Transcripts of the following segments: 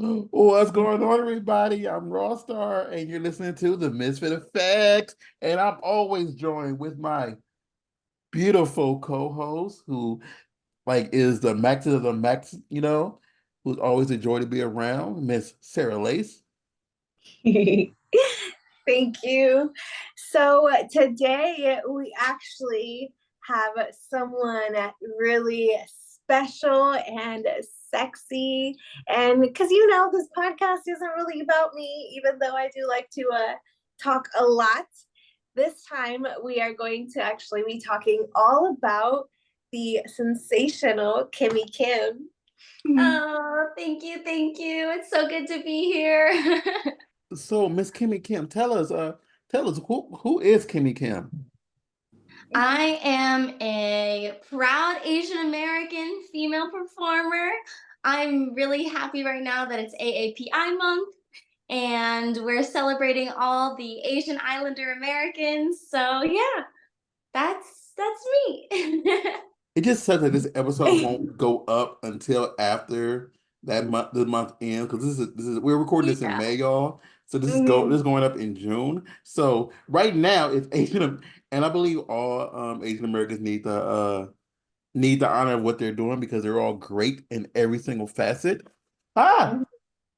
What's going on, everybody? I'm Raw Star, and you're listening to the Misfit Effect. And I'm always joined with my beautiful co-host, who is the max of the max, who's always a joy to be around, Miss Sarah Lace. Thank you. So today we actually have someone really special and sexy. And because this podcast isn't really about me, even though I do like to talk a lot. This time we are going to actually be talking all about the sensational Kimmy Kimm. Oh, thank you, thank you. It's so good to be here. So, Miss Kimmy Kim, tell us who is Kimmy Kim? I am a proud Asian American female performer. I'm really happy right now that it's AAPI month and we're celebrating all the Asian Islander Americans. So yeah, that's me. It just sucks that this episode won't go up until after the month ends, because this is we're recording this in Yeah. May, y'all. So this is Mhm. going up in June. So right now it's and I believe all Asian Americans need the honor of what they're doing, because they're all great in every single facet. Ah,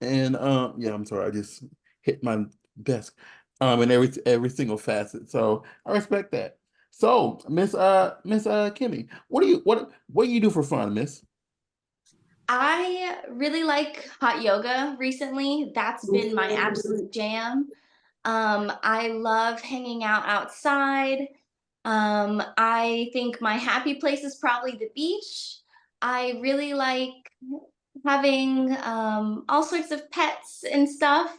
and yeah, I'm sorry, I just hit my desk in every single facet. So I respect that. So, Miss Kimmy, what do you do for fun, Miss? I really like hot yoga recently. That's been my absolute jam. I love hanging out outside. I think my happy place is probably the beach. I really like having all sorts of pets and stuff.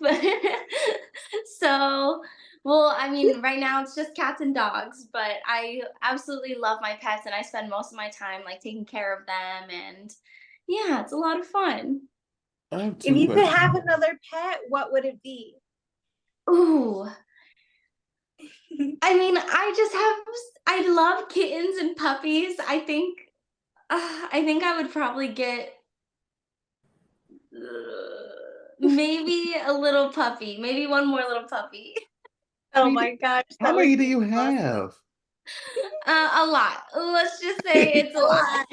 So, well, I mean, right now it's just cats and dogs, but I absolutely love my pets and I spend most of my time like taking care of them and yeah, it's a lot of fun. I have If two you could questions. have another pet, what would it be? Ooh, I mean, I love kittens and puppies. I think I would probably get maybe a little puppy, maybe one more little puppy. How Oh many my gosh, how that would many do be you awesome. have? A lot. Let's just say it's a A lot. lot.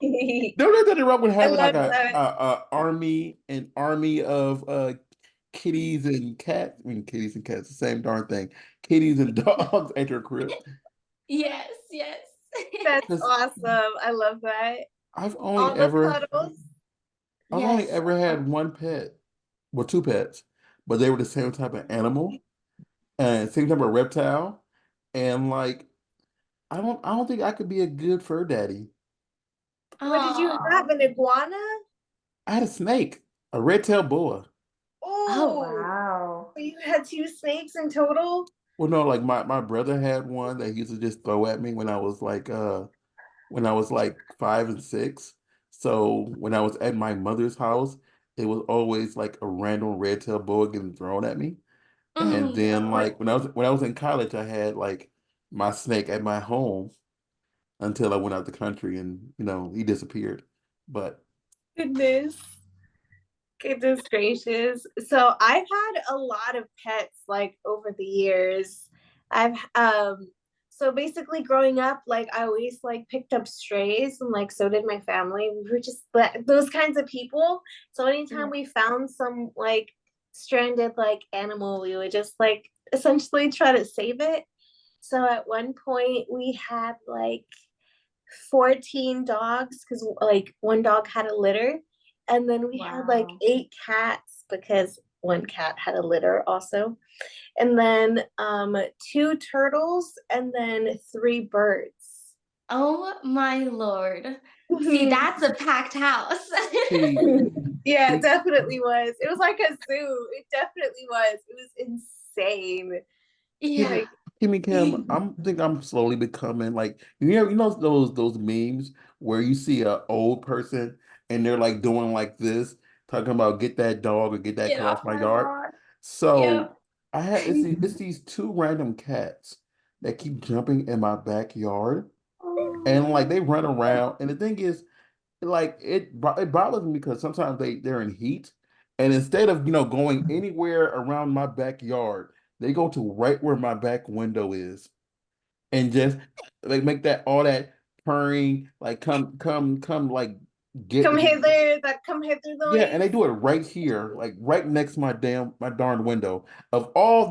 Don't there's nothing wrong with I having like love a, that. army of kitties and cats. I mean, kitties and cats, the same darn thing. Kitties and dogs at your crib. Yes, yes. That's Because awesome. I love that. I've only All the ever cuddles. I've only Yes. ever had one pet, well, two pets, but they were the same type of animal and same type of reptile. And I don't think I could be a good fur daddy. What did you Oh. have? An iguana? I had a snake, a red-tailed boa. Oh Oh, wow. you had two snakes in total? Well, no, like my brother had one that he used to just throw at me when I was like 5 and 6. So when I was at my mother's house, it was always like a random red-tailed boa getting thrown at me. And Oh then no. What? when I was in college, I had like my snake at my home until I went out the country, and he disappeared. But Goodness. Goodness gracious. So I've had a lot of pets like over the years. I've so basically growing up, like I always like picked up strays and like so did my family. We were just those kinds of people. So anytime Yeah. we found some like stranded like animal, we would just like essentially try to save it. So at one point we had like 14 dogs because like one dog had a litter, and then we had like Wow. 8 cats because one cat had a litter also, and then two turtles and then three birds. Oh my lord. See, that's a packed house. see, Yeah, it see, definitely was. It was like a zoo. It definitely was. It was insane. Yeah. Kimmy, Like Kimmy Kim, I'm slowly becoming like those memes where you see a old person and they're like doing like this, talking about get that dog or get that Get cat off off my my yard. lawn. So Yep. I had it's these two random cats that keep jumping in my backyard, and like Oh. they run around. And the thing is, like it bothers me because sometimes they're in heat, And instead of, going anywhere around my backyard, they go to right where my back window is and just like make that all that purring, like come like get Come hither, that come hither yeah, and noise. they do it right here, like right next to my darn window. Of all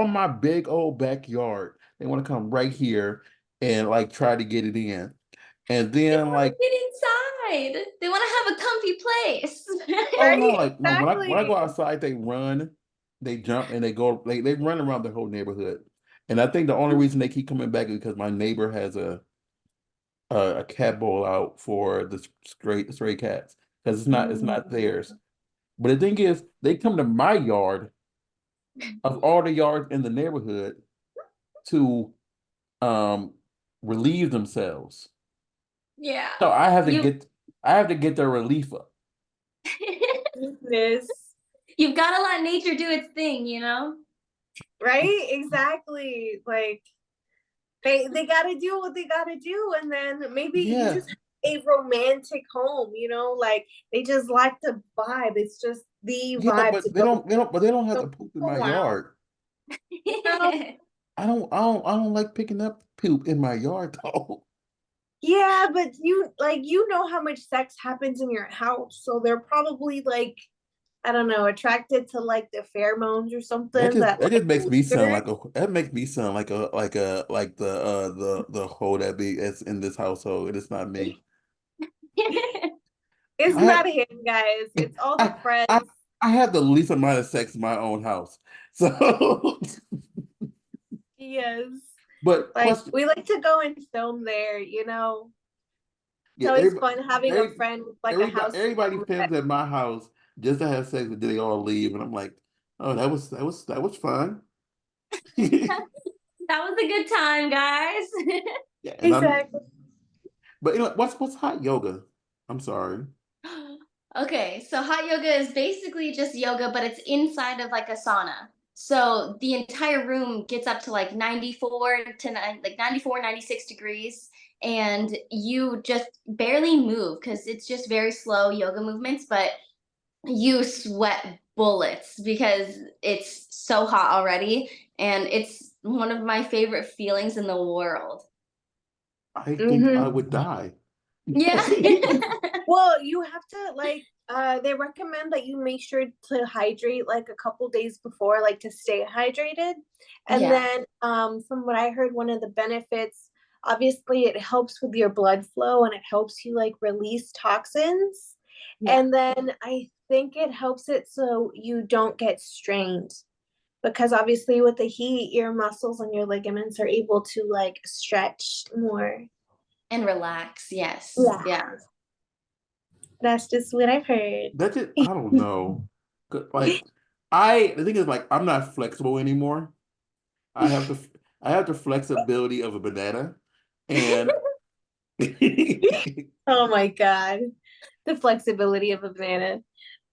my big old backyard, they want to come right here and like try to get it in. And They then want like, to get inside. They want to have a comfy place. oh no, Right? like no, when I go Exactly. outside, they run, they jump, and they run around the whole neighborhood. And I think the only reason they keep coming back is because my neighbor has a cat bowl out for the stray cats because it's not theirs. But the thing is, they come to my yard of all the yards in the neighborhood to um relieve themselves. Yeah. So You I have to get their relief up. Goodness. you've got to let nature do its thing, you know? Right? Exactly. Like they gotta do what they gotta do, and then maybe you Yeah, just have a romantic home, like they just like to vibe. It's just the yeah, vibe to but go. they don't have So to poop in my go out. yard. I don't like picking up poop in my yard though. Yeah, but you know how much sex happens in your house, so they're probably like, I don't know, attracted to like the pheromones or something that That just like makes me sound linger. like a that makes me sound like the hoe that be that's in this household. It is not me. It's I not had him, guys. It's all the I I friends. I have the least amount of sex in my own house. So, Yes. but Like question, we like to go and film there. It's yeah, always fun having a every, friend with like a house to everybody film at. films at my house just to have sex, and then they all leave, and I'm like, oh, that was fun. That was a good time, guys. Yeah, and Exactly. but what's hot yoga? I'm sorry. Okay, so hot yoga is basically just yoga, but it's inside of like a sauna. So the entire room gets up to like 94 to like 94, 96 degrees, and you just barely move because it's just very slow yoga movements, but you sweat bullets because it's so hot already, and it's one of my favorite feelings in the world. I think I Mm-hmm. would die. Yeah. Well, you have to like they recommend that you make sure to hydrate like a couple days before, like to stay hydrated. And Yeah. then from what I heard, one of the benefits, obviously it helps with your blood flow and it helps you like release toxins. Yeah. And then I think it helps it so you don't get strained. Because obviously with the heat, your muscles and your ligaments are able to like stretch more. And relax. Yes. Yeah. Yeah. That's just what I've heard. That's it. I don't know. Like the thing is like I'm not flexible anymore. I have the I have the flexibility of a banana, and Oh my God. The flexibility of a banana.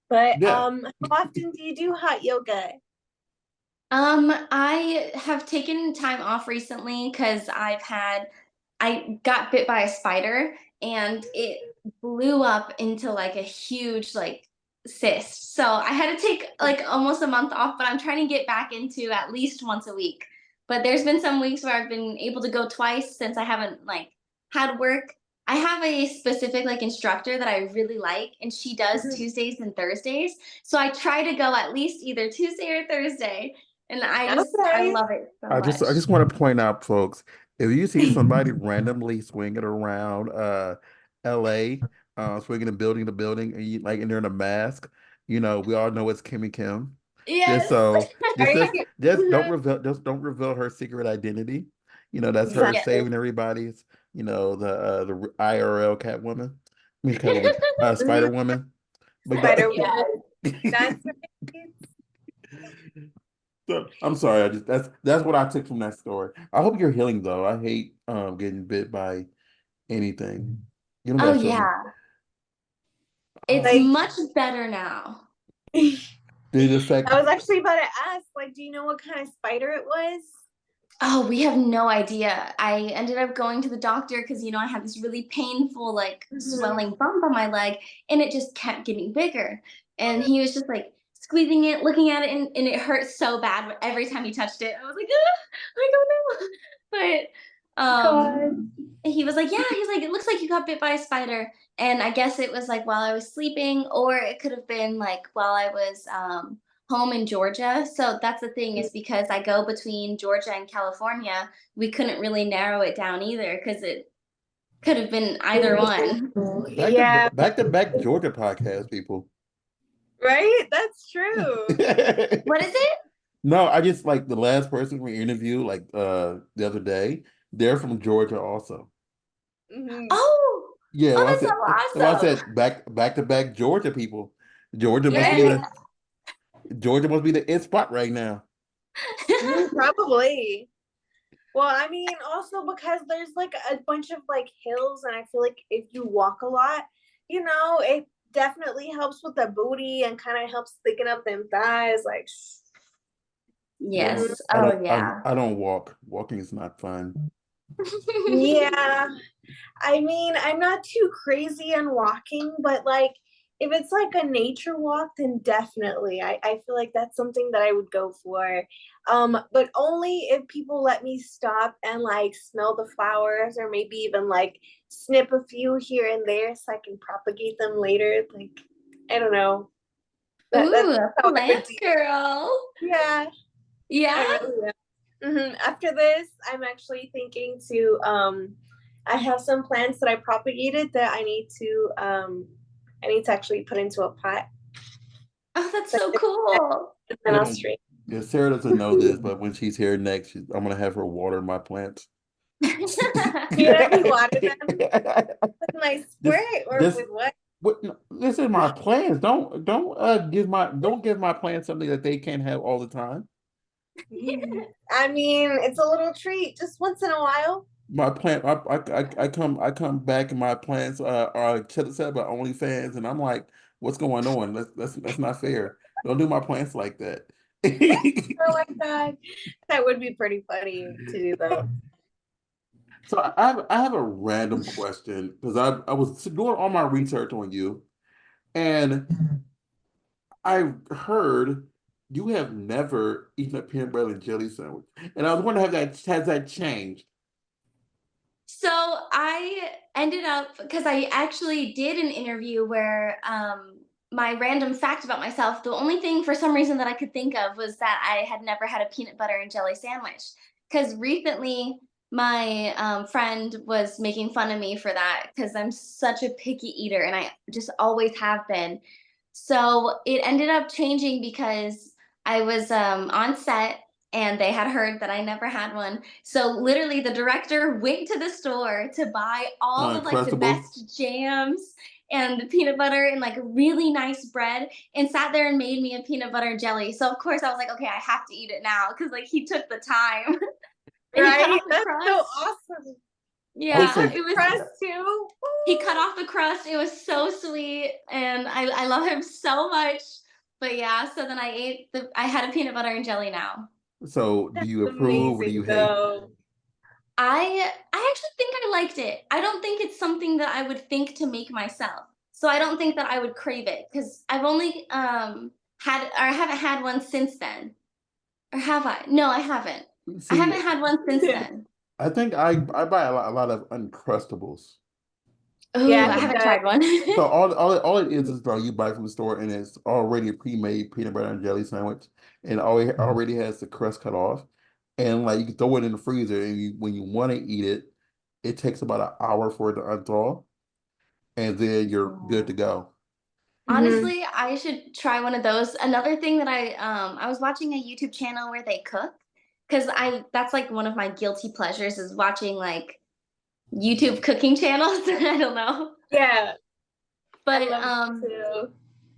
But yeah. how often do you do hot yoga? I have taken time off recently because I got bit by a spider and it blew up into like a huge like cyst. So I had to take like almost a month off, but I'm trying to get back into at least once a week. But there's been some weeks where I've been able to go twice since I haven't like had work. I have a specific like instructor that I really like, and she does Mhm. Tuesdays and Thursdays. So I try to go at least either Tuesday or Thursday, and I Okay. love it so I much. just want to point out, folks, if you see somebody randomly swinging around LA, swinging a building to building, and and they're in a mask, we all know it's Kimmy Kim. Just Yes. so Right? Mhm. just don't reveal her secret identity. That's her Yes. Exactly. saving everybody's, the IRL Catwoman. I mean Catwoman, Spider Mhm. Woman. But Spider Yeah. Woman. That's right. so, I'm sorry. I just that's what I took from that story. I hope you're healing though. I hate getting bit by anything. You don't Oh gotta show me. yeah. It's Oh, Like, much better now. did it affect? I was actually about to ask, like, do you know what kind of spider it was? Oh, we have no idea. I ended up going to the doctor because, I had this really painful, like, Mhm. swelling bump on my leg, and it just kept getting bigger. And he was just like squeezing it, looking at it, and it hurt so bad every time he touched it. I was like, I don't know. But God. he was like, yeah, he's like, it looks like you got bit by a spider. And I guess it was like while I was sleeping, or it could have been like while I was home in Georgia. So that's the thing, is because I go between Georgia and California, we couldn't really narrow it down either because it could have been either one. Yeah, Back to back Georgia podcast, people. right? That's true. What is it? No, I just like the last person we interviewed, like the other day. They're from Georgia also. Mhm. Oh, Yeah, oh, well, that's well, I so awesome. said back to back Georgia people. Georgia must be Yeah. the Georgia must be the it spot right now. Probably. Well, I mean, also because there's like a bunch of like hills, and I feel like if you walk a lot, it definitely helps with the booty and kind of helps thicken up them thighs. Like, Yeah, mhm. Yes. Oh, yeah. I don't walk. Walking is not fun. Yeah. I mean, I'm not too crazy on walking, but like if it's like a nature walk, then definitely. I feel like that's something that I would go for. But only if people let me stop and like smell the flowers, or maybe even like snip a few here and there so I can propagate them later. Like, I don't know. That's Ooh, a how I would plant do. girl. Yeah, I Yeah. really am. After this, I'm actually thinking to I have some plants that I propagated that I need to actually put into a pot. Oh, that's So so cool. then I'll Yeah, straight. yeah. Sarah doesn't know this, but when she's here next, I'm gonna have her water my plants. You let me water them with my Just, squirt or just with what? what? No, this is my plans. Don't give my plants something that they can't have all the time. I mean, it's a little treat just once in a while. My plant, I come back and my plants are set up by OnlyFans, and I'm like, what's going on? That's not fair. Don't do my plants like that. Oh my god, that would be pretty funny to do though. So I have a random question because I was doing all my research on you, and I heard you have never eaten a peanut butter and jelly sandwich, and I was wondering has that changed? So I ended up, because I actually did an interview where my random fact about myself, the only thing for some reason that I could think of was that I had never had a peanut butter and jelly sandwich. Because recently my friend was making fun of me for that because I'm such a picky eater and I just always have been. So it ended up changing because I was on set and they had heard that I never had one. So literally the director went to the store to buy all of like the Uncrustables? best jams and the peanut butter and like really nice bread and sat there and made me a peanut butter jelly. So of course I was like, okay, I have to eat it now because like he took the time and he cut Right? off the That's so crust. awesome. Oh, Yeah, Listen, with it was. crust too. He cut off the crust. It was so sweet, and I love him so much. But yeah, so then I had a peanut butter and jelly now. so do That's you approve or do you amazing hate? though. I actually think I liked it. I don't think it's something that I would think to make myself. So I don't think that I would crave it because I've only had, or I haven't had one since then. Or have I? No, I haven't. I See, haven't had one since then. I think I buy a lot of Uncrustables. Ooh, Yeah, I he haven't does. tried one. So all it is like you buy from the store and it's already a pre-made peanut butter and jelly sandwich, and already has the crust cut off, and like you can throw it in the freezer, and when you want to eat it, it takes about an hour for it to unthaw, and then you're good to go. Mhm. Honestly, I should try one of those. Another thing that I was watching a YouTube channel where they cook, because I that's like one of my guilty pleasures is watching like YouTube cooking channels. I don't know. Yeah, I But love it too.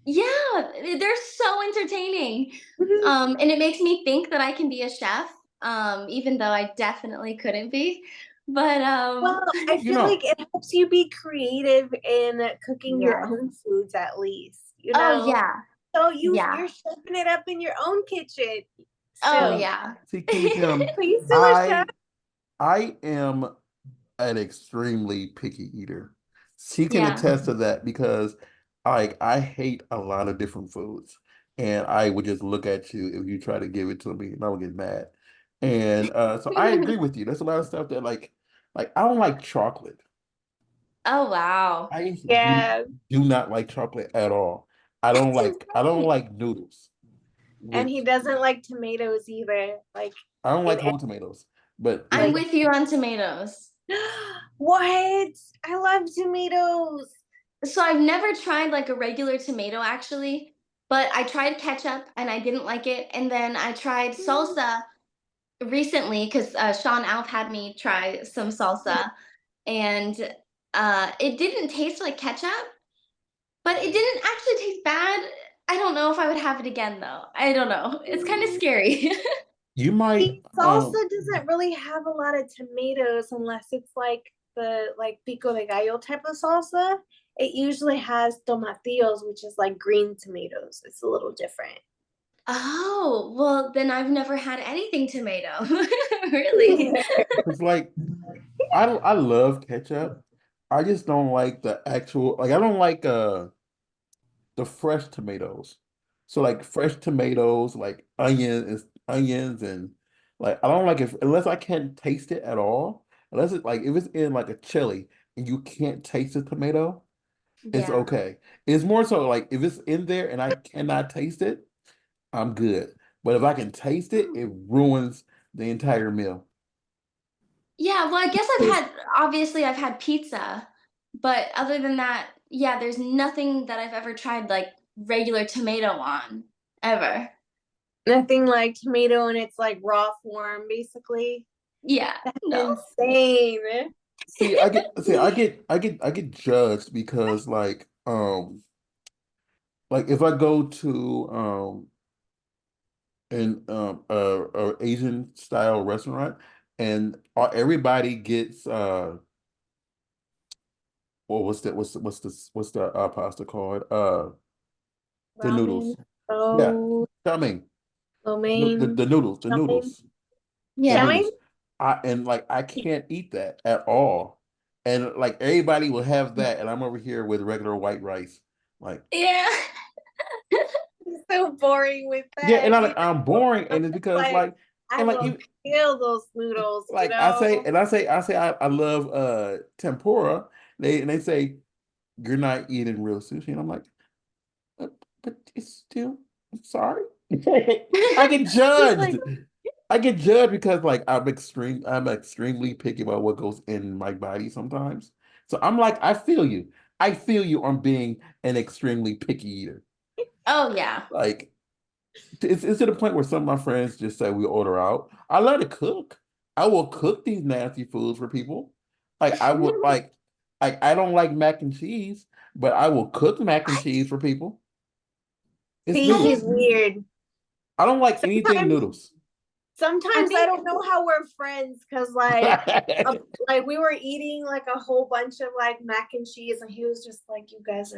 yeah, they're so entertaining. Mhm. And it makes me think that I can be a chef, even though I definitely couldn't be. But Well, I You feel like know, it helps you be creative in cooking your yeah. own foods at least, Oh yeah. So you're Yeah. shaping it up in your own kitchen. Oh Soon. yeah. Kim, Please do a show. I I am an extremely picky eater. She can Yeah. attest to that because I hate a lot of different foods. And I would just look at you if you try to give it to me and I would get mad. And so I agree with you. There's a lot of stuff that like I don't like chocolate. Oh wow. I Yeah. do not like chocolate at all. I don't like noodles, And he which doesn't like tomatoes either. Like I don't like in whole tomatoes. But if I'm like with you on tomatoes. what? I love tomatoes. So I've never tried like a regular tomato actually, but I tried ketchup and I didn't like it. And then I tried salsa recently because Sean Alf had me try some salsa, and it didn't taste like ketchup, but it didn't actually taste bad. I don't know if I would have it again though. I don't know. It's kind of scary. you might See, salsa doesn't really have a lot of tomatoes unless it's like the like pico de gallo type of salsa. It usually has tomatillos, which is like green tomatoes. It's a little different. Oh, well, then I've never had anything tomato. Really? it's like I love ketchup. I just don't like the actual like I don't like the fresh tomatoes. So like fresh tomatoes, like onions and like I don't like it unless I can't taste it at all. Unless it's like if it's in like a chili and you can't taste the tomato, it's Yeah. okay. It's more so like if it's in there and I cannot taste it, I'm good. But if I can taste it, it ruins the entire meal. Yeah, well, I guess obviously I've had pizza, but other than that, yeah, there's nothing that I've ever tried like regular tomato on, ever. Nothing like tomato in its like raw form, basically. Yeah, That's no. insane. I get judged because like if I go to a Asian style restaurant and everybody gets well what's the pasta called? The Ramen, noodles. Yeah. oh, I mean lo mein, the chow mein, noodles. The Yeah. chow mein. noodles. I can't eat that at all. And like everybody will have that, and I'm over here with regular white rice. Like, Yeah. So boring with yeah, and that. I'm boring, and it's because Like I and like will even kill those noodles, you like know. I say I love tempura. They say you're not eating real sushi, and I'm like, but it's still. I'm sorry. I get He's like, judged. I get judged because like I'm extremely picky about what goes in my body sometimes. So I'm like, I feel you. I feel you on being an extremely picky eater. Oh, yeah. Like it's to the point where some of my friends just say we order out. I love to cook. I will cook these nasty foods for people. Like I would like I don't like mac and cheese, but I will cook mac and What? cheese for people. It's see, me. he's weird. I don't like anything Sometimes, noodles. I sometimes I think don't know how we're friends because like we were eating like a whole bunch of like mac and cheese, and he was just like, you guys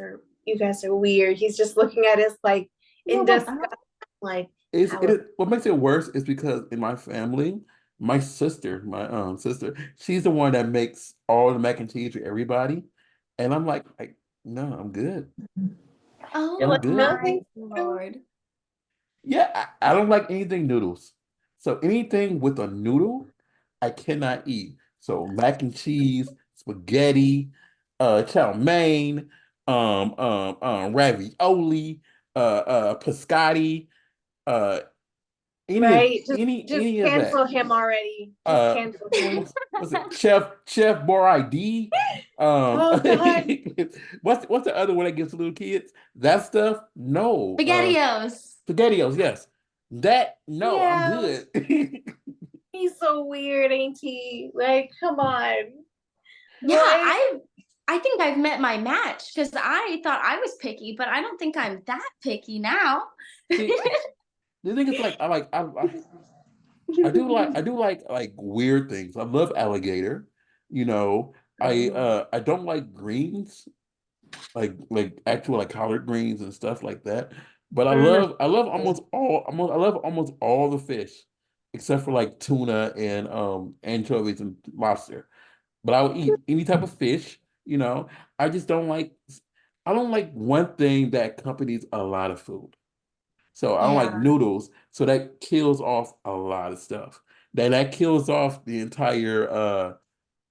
are weird. He's just looking at us like You know in what? disgust, like It how is what makes it worse is because in my family, my sister, she's the one that makes all the mac and cheese for everybody. And I'm like, no, I'm good. oh you're I'm like, no, good. my thank you. lord. Yeah, I don't like anything noodles. So anything with a noodle, I cannot eat. So mac and cheese, chow mein, ravioli, biscotti, uh, Right? Just any of that. cancel him already. Just cancel him. What's it? Chef Boyardee. Oh God. What's the other one that gives to little kids? That stuff? No. SpaghettiOs. SpaghettiOs, yes. That no, I'm Yeah. good. He's so weird, ain't he? Like, come on. Yeah, What? I think I've met my match because I thought I was picky, but I don't think I'm that picky now. See, the thing is like I do like weird things. I love alligator. You know, I don't like greens, like actual like collard greens and stuff like that. But Mm. I love almost all the fish, except for like tuna and anchovies and lobster. But I will eat any type of fish, you know. I just I don't like one thing that accompanies a lot of food. So I don't like Yeah. noodles. So that kills off a lot of stuff. That kills off the entire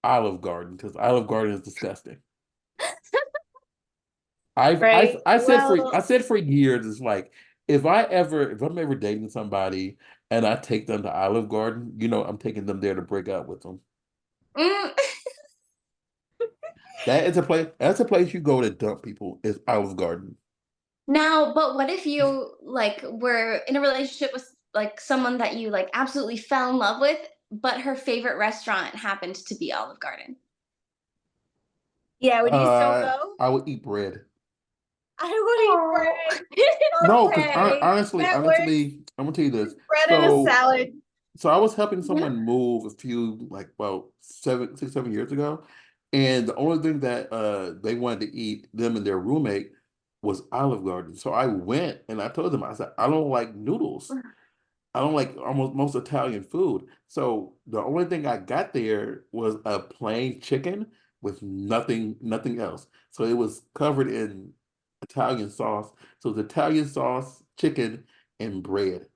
Olive Garden because Olive Garden is disgusting. Right. I Well, said for years it's like if I'm ever dating somebody and I take them to Olive Garden, you know I'm taking them there to break up with them. Mm. That's a place you go to dump people is Olive Garden. Now, but what if you like were in a relationship with like someone that you like absolutely fell in love with, but her favorite restaurant happened to be Olive Garden? yeah, would you still go? I would eat bread. I would eat Oh. bread. No, because Okay, that works. I'm gonna tell you this. Bread and a salad. So I was helping Yeah. someone move a few like about 7 years ago, and the only thing that they wanted to eat, them and their roommate, was Olive Garden. So I went and I told them, I said, I don't like noodles. I don't like almost most Italian food. So the only thing I got there was a plain chicken with nothing else. So it was covered in Italian sauce. So it's Italian sauce, chicken, and bread.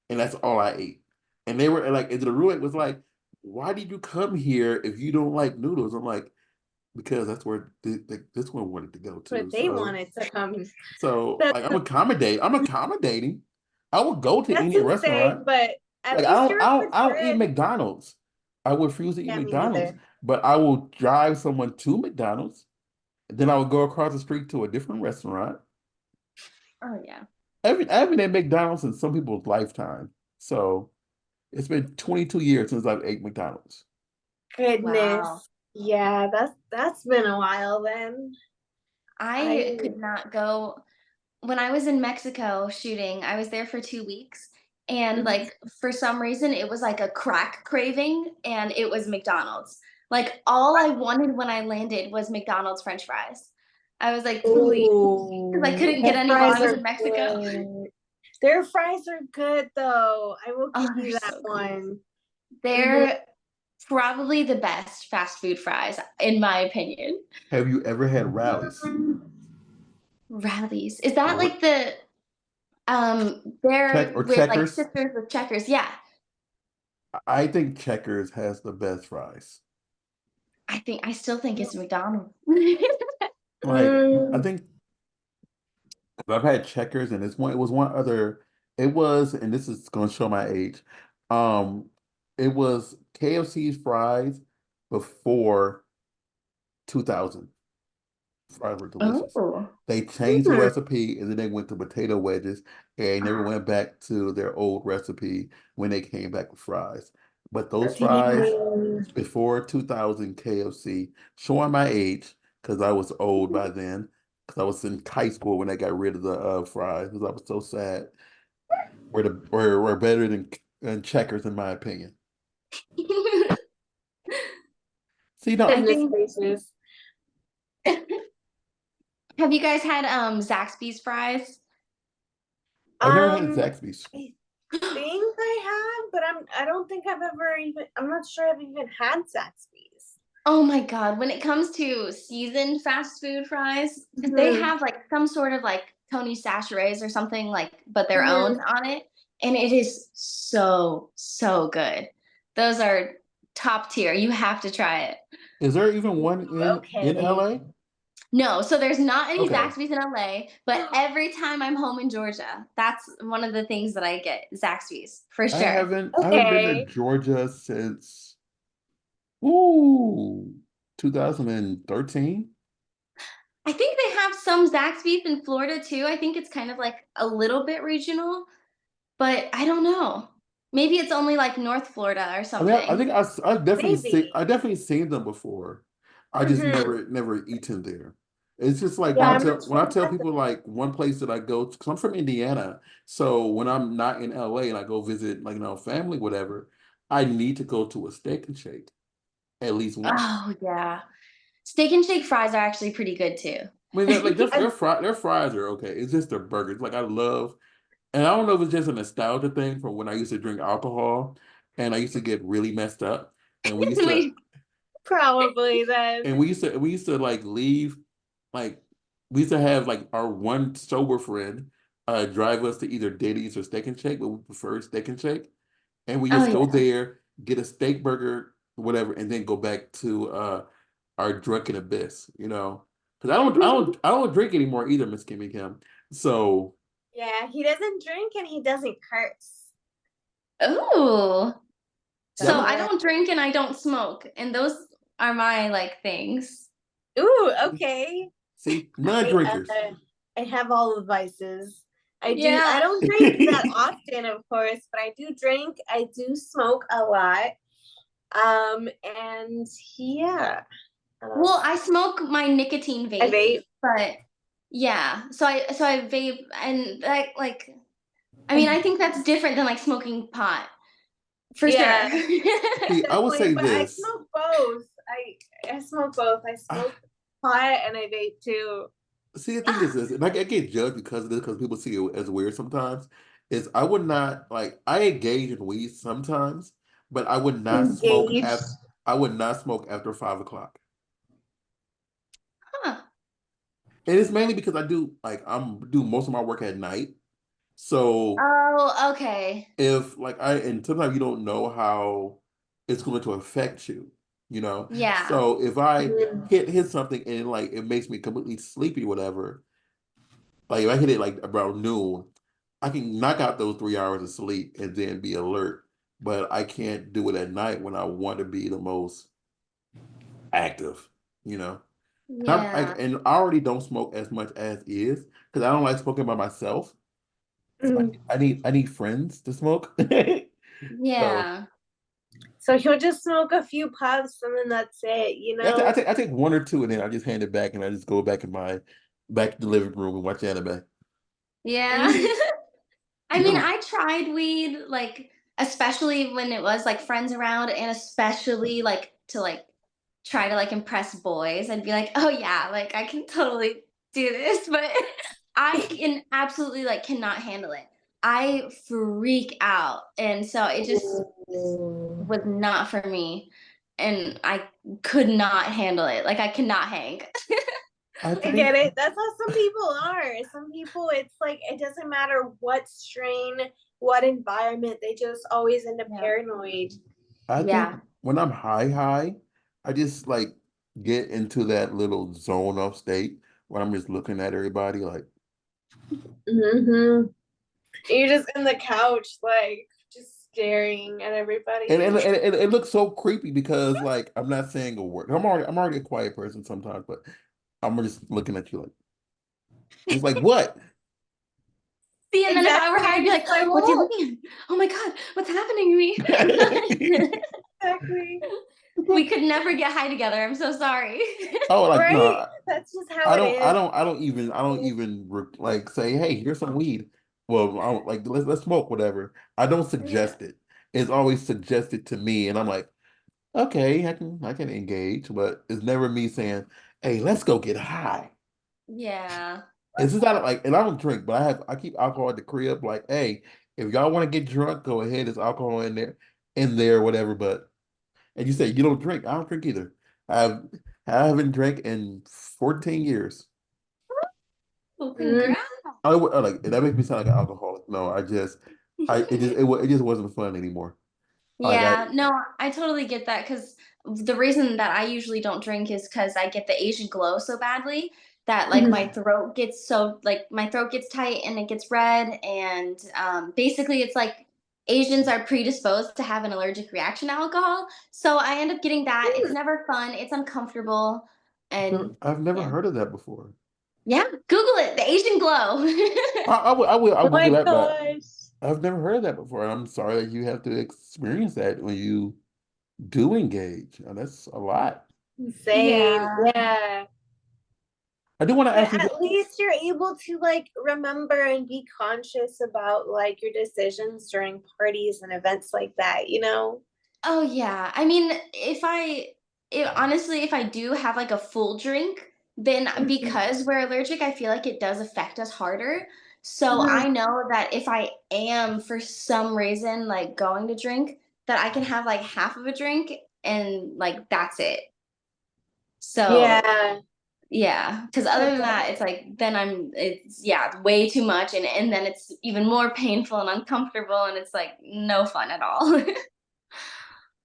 And that's all I ate. And they were like, and the roommate was like, why did you come here if you don't like noodles? I'm like, because that's where this one wanted to go But to. they wanted to come. So That's like I'm accommodating. I would go to that's any insane. restaurant. But at Like least you're I don't eat legit. McDonald's. I would refuse to eat Yeah, me McDonald's, neither. but I will drive someone to McDonald's. Then I would go across the street to a different restaurant. Oh yeah. I haven't had McDonald's in some people's lifetime. So it's been 22 years since I've ate McDonald's. Wow. Goodness. Yeah, that's been a while then. I I could not go when I was in Mexico shooting, I was there for 2 weeks, and, Mhm. like, for some reason, it was like a crack craving, and it was McDonald's. Like, all I wanted when I landed was McDonald's french fries. I was like, "Please," because I Ooh, couldn't get their any while I fries was are in Mexico. good. Their fries are good though. I will Oh, give they're you that so good. one. Mhm. They're probably the best fast food fries, in my opinion. Have you ever had rallies? Rallies. Is that Or like the, they're with, like, checkers? sisters with checkers? Yeah. I think Checkers has the best fries. I still think it's McDonald's. Like I Mm, think I've had Checkers and it was one other it was and this is gonna show my age. Um it was KFC's fries before 2000. Fries were delicious. Oh. They changed the mm. recipe and then they went to potato wedges and they never went back to their old recipe when they came back with fries. But those fries Dang. before 2000 KFC, showing my age because I was old by then, because I was in high school when they got rid of the fries because I was so sad. Were better than Checkers in my opinion. See, no, I Goodness think gracious. Have you guys had Zaxby's fries? I've never had Um, Zaxby's. I think I have, but I don't think I've ever even I'm not sure I've even had Zaxby's. Oh my god, when it comes to seasoned fast food fries, they Mhm. have like some sort of like Tony Chachere's or something like but their own Mhm. on it, and it is so good. Those are top tier. You have to try it. Is there even one in Okay. LA? No, so there's not any Okay. Zaxby's in LA, but every time I'm home in Georgia, that's one of the things that I get, Zaxby's, for sure. I haven't been to Okay. Georgia since ooh 2013. I think they have some Zaxby's in Florida too. I think it's kind of like a little bit regional, but I don't know. Maybe it's only like North Florida or I something. think Maybe. I definitely seen them before. I just Mhm. never eaten there. It's just like Yeah, I'm not when I sure tell about the people like one place that I go to, because I'm from Indiana, so when I'm not in LA and I go visit like family, whatever, I need to go to a Steak and Shake at least once. Oh yeah. Steak and Shake fries are actually pretty good too. I mean, like I, their fries are okay. It's just their burgers. Like I love, and I don't know if it's just a nostalgia thing from when I used to drink alcohol, and I used to get really messed up, and we used to, We- probably then. and we used to like leave, like we used to have like our one sober friend, drive us to either Denny's or Steak and Shake, but we prefer Steak and Shake, and we oh just go yeah. there, get a steak burger, whatever, and then go back to our drunken abyss, you know. Because I don't drink anymore either, Miss Kimmy Kim. So Yeah, he doesn't drink and he doesn't curse. Ooh. So that I So, don't drink and I don't smoke, and those are my like things. ooh, okay. see I, non-drinkers. I have all the vices. I do. I Yeah. don't drink that often, of course, but I do drink. I do smoke a lot. And yeah. Well, I smoke my nicotine I vape, vape. but yeah. So I vape and like I mean, I think that's different than like smoking pot for sure. Yeah, See, I would definitely. say But I this. smoke both. I smoke both. I I, smoke pot and I vape too. see, the thing is this, and I get judged because of this, because people see it as weird sometimes. Is I would not like I engage in weed sometimes, but Engaged. I would not smoke after 5 o'clock. Huh. And it's mainly because I do like I'm do most of my work at night. So Oh, okay. if like and sometimes you don't know how it's going to affect you, you know. Yeah. So if I Mhm. hit something and like it makes me completely sleepy, whatever, like if I hit it like around noon, I can knock out those 3 hours of sleep and then be alert. But I can't do it at night when I want to be the most active, you know. Yeah. And I already don't smoke as much as is because I don't like smoking by myself. So Mhm. I need friends to smoke. So Yeah. So he'll just smoke a few puffs and then that's it, you know? I take one or two and then I just hand it back and I just go back in my back to the living room and watch anime. Yeah. Mhm. I mean, I tried weed, like, especially when it was like friends around, and especially like to like try to like impress boys. I'd be like, oh yeah, like I can totally do this, but I can absolutely like cannot handle it. I freak out, and so it just Ooh. was not for me, and I could not handle it. Like I cannot hang. I I think get it. That's how some people are. Some people, it's like it doesn't matter what strain, what environment, they just always end up Yeah. paranoid. I think Yeah. when I'm high, I just like get into that little zone of state where I'm just looking at everybody like Mm-hmm. You're just in the couch, like just staring at everybody. and it looks so creepy because like I'm not saying a word. I'm already a quiet person sometimes, but I'm just looking at you like it's like what? See, and then if I were Exactly. high, I'd You're be just like, like, "What's he whoa. looking at? Oh my god, what's happening to me?" Exactly. We could never get high together. I'm so sorry. Oh, like Right? no, That's just how it is. I don't even like say, hey, here's some weed. Well, I don't like let's smoke whatever. I don't Yeah. suggest it. It's always suggested to me, and I'm like, okay, I can engage, but it's never me saying, hey, let's go get high. Yeah. It's just not like, and I don't drink, but I keep alcohol at the crib. Like, hey, if y'all want to get drunk, go ahead. There's alcohol in there, whatever. But and you say you don't drink. I don't drink either. I've I haven't drank in 14 years. Well, Mm. congrats. Like that makes me sound like an alcoholic. No, it just wasn't fun anymore. Like I Yeah, no, I totally get that because the reason that I usually don't drink is because I get the Asian glow so badly that like my Mhm. throat gets so like my throat gets tight and it gets red, and basically it's like Asians are predisposed to have an allergic reaction to alcohol, so I end up getting that. It's never fun. It's uncomfortable, and I've never yeah, heard of that before. yeah. Google it, the Asian glow. I Oh will my Google that, but gosh. I've never heard of that before. I'm sorry that you have to experience that when you do engage. That's a lot. Same. Yeah. Yeah. I do want to But ask you. at least you're able to like remember and be conscious about like your decisions during parties and events like that, you know? Oh yeah. I mean, if honestly, if I do have like a full drink, then Mhm. because we're allergic, I feel like it does affect us harder. So Mhm. I know that if I am for some reason like going to drink, that I can have like half of a drink and like that's it. So Yeah. yeah, because other than Okay. that, it's like then it's yeah, way too much, and then it's even more painful and uncomfortable, and it's like no fun at all.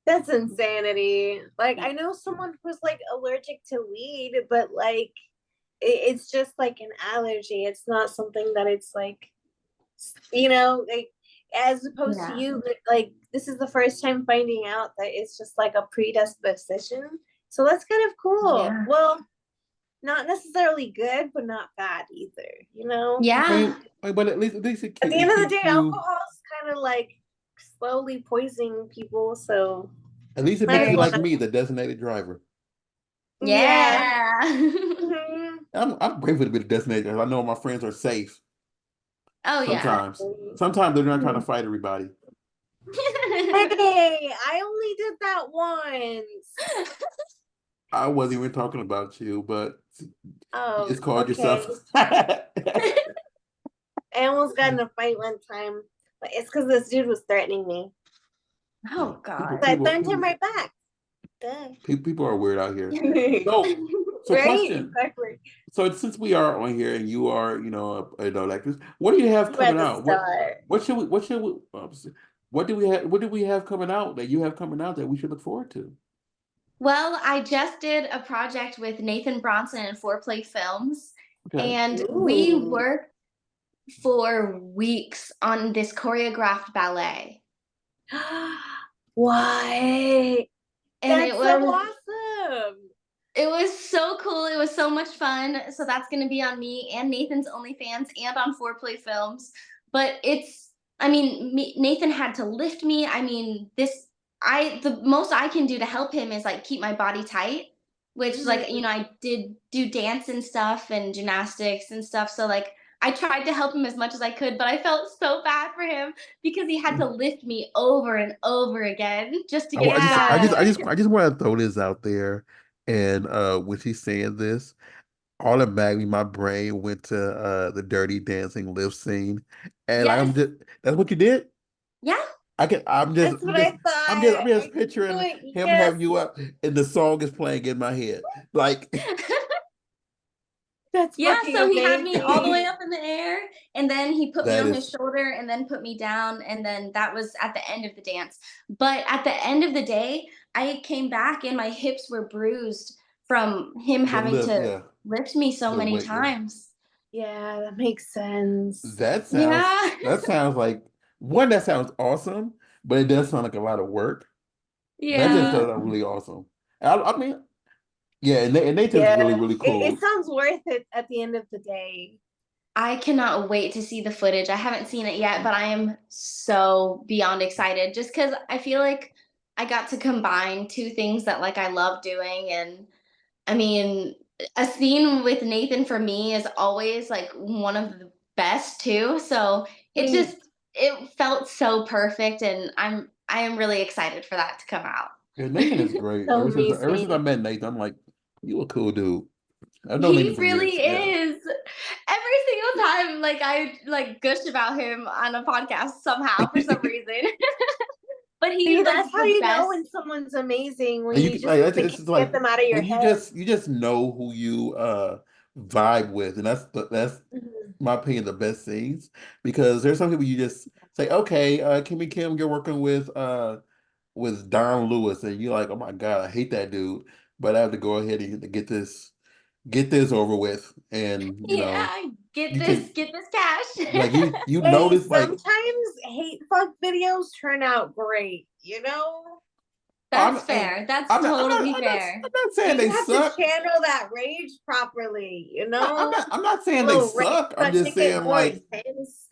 That's insanity. Like I know someone who's like allergic to weed, but like it's just like an allergy. It's not something that it's like, like as opposed to Yeah, you, like this is the first time finding out that it's just like a predisposition. So that's kind of cool. yeah, Well, not necessarily good, but not bad either, you know? I yeah, mean, but at least At the it end of the keeps day, you. alcohol is kind of like slowly poisoning people, so At least it might makes as you very well like not. me, true. the designated driver. Yeah. Yeah. Mhm. I'm grateful to be the designated driver. I know my friends are safe. Oh yeah. Sometimes, Exactly. sometimes they're not trying to Mhm. fight everybody. Hey, I only did that once. I wasn't even talking about you, but you Oh, just called okay. yourself. I almost got in a fight one time, but it's because this dude was threatening me. Oh People, God. So I people, threatened him people, right back. Duh. people are weird out here. Right? So question. Exactly. So since we are on here and you are, like this, what do you have You had coming to out? What start. what should we what do we have coming out that you have coming out that we should look forward to? Well, I just did a project with Nathan Bronson and Foreplay Films, Okay. and we Ooh. worked for weeks on this choreographed ballet. What? And That's so awesome. it was so cool. It was so much fun. So that's going to be on me and Nathan's OnlyFans and on Foreplay Films. But I mean, Nathan had to lift me. I mean, the most I can do to help him is like keep my body tight, which like, Mhm. I did do dance and stuff and gymnastics and stuff. So like, I tried to help him as much as I could, but I felt so bad for him because he had to lift me over and over again just to get Yeah. I just want to throw this out there, and when she's saying this, automatically my brain went to the Dirty Dancing lip scene, and Yes. that's what you did. Yeah. That's what I thought. I'm I just knew picturing it. him Yes. having you up, and the song is playing in my head. Like That's Yeah, fucking so he had me all the way amazing. up in the air, and then he put me that on his is shoulder and then put me down, and then that was at the end of the dance. But at the end of the day, I came back and my hips were bruised from him the having lift, to yeah, lift me so the many weight, yeah. times. Yeah, that makes sense. Yeah. That sounds like that sounds awesome, but it does sound like a lot of work. That just Yeah. sounds really awesome. I mean, yeah, and Nathan's Yeah, really it cool. sounds worth it at the end of the day. I cannot wait to see the footage. I haven't seen it yet, but I am so beyond excited just because I feel like I got to combine two things that like I love doing. And I mean, a scene with Nathan for me is always like one of the best too. So Mm. it felt so perfect, and I am really excited for that to come out. Yeah, Nathan is great. So Ever since I amazing. met Nathan, I'm like, you a cool dude. I've known He Nathan for really years. Yeah. is. Every single time, like I like gush about him on a podcast somehow for some reason. But See, he's like that's how the you know best. when someone's amazing, when And you you can just like like it's can't just get like them out of your when head. you just know who you vibe with, and that's Mhm. my opinion the best things, because there's some people you just say, okay, Kimmy Kim, you're working with Don Lewis, and you're like, oh my God, I hate that dude, but I have to go ahead and get this over with, and Yeah, you can get this cash. like you Hey, notice like sometimes hate fuck videos turn out great, you know? That's fair. That's totally fair. I'm not saying You they have to suck. channel that rage properly, you know? I'm not A saying they little rage suck. I'm touch just to get saying more like intense.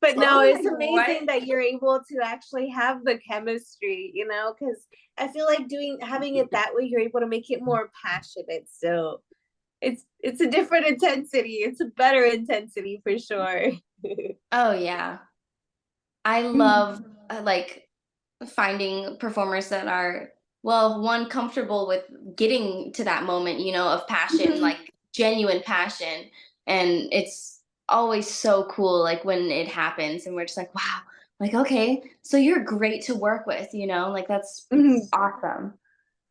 But no, some. it's Like what? amazing that you're able to actually have the chemistry, because I feel like having it that way, you're able to make it more passionate. So it's a different intensity. It's a better intensity for sure. Oh yeah. I love like finding performers that are well, one, comfortable with getting to that moment, you know, of passion, like genuine passion. And it's always so cool, like when it happens and we're just like, wow, like, okay, so you're great to work with, you know, like that's Mhm. awesome.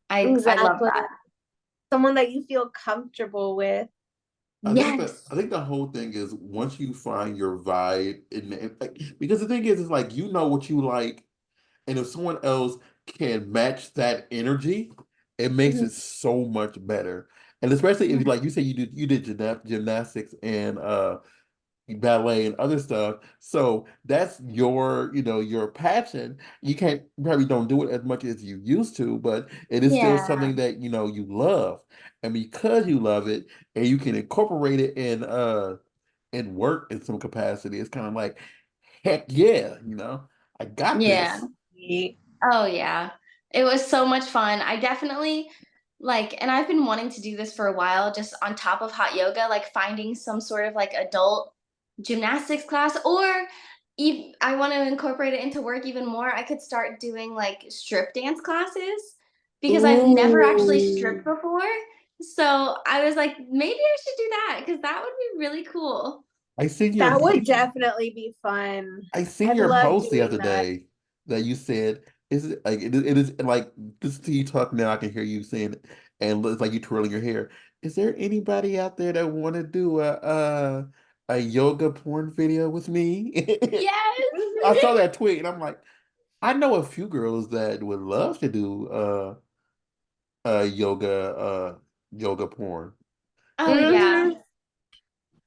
I love Exactly. that. Someone that you feel comfortable with. Yes. I think the whole thing is once you find your vibe, like, because the thing is like you know what you like, and if someone else can match that energy, it makes Mhm. it so much better. And especially if Yeah. like you say you did gymnastics and ballet and other stuff. So that's your, you know, your passion. You can't probably don't do it as much as you used to, but it is still Yeah. something that, you know, you love. And because you love it and you can incorporate it in work in some capacity, it's kind of like, heck yeah, you know, I got Yeah. this. Oh yeah. It was so much fun. I definitely like, and I've been wanting to do this for a while, just on top of hot yoga, like finding some sort of like adult gymnastics class, or I want to incorporate it into work even more. I could start doing like strip dance classes because I've never actually stripped Ooh. before. So I was like, maybe I should do that because that would be really cool. I seen your That would definitely be fun. I seen I'd your love post the doing other that. day that you said is it like it is like this to you talking now I can hear you saying it and it's like you twirling your hair. Is there anybody out there that want to do a yoga porn video with me? I Yes. saw that tweet and I'm like, I know a few girls that would love to do yoga yoga porn Oh yeah. Mhm.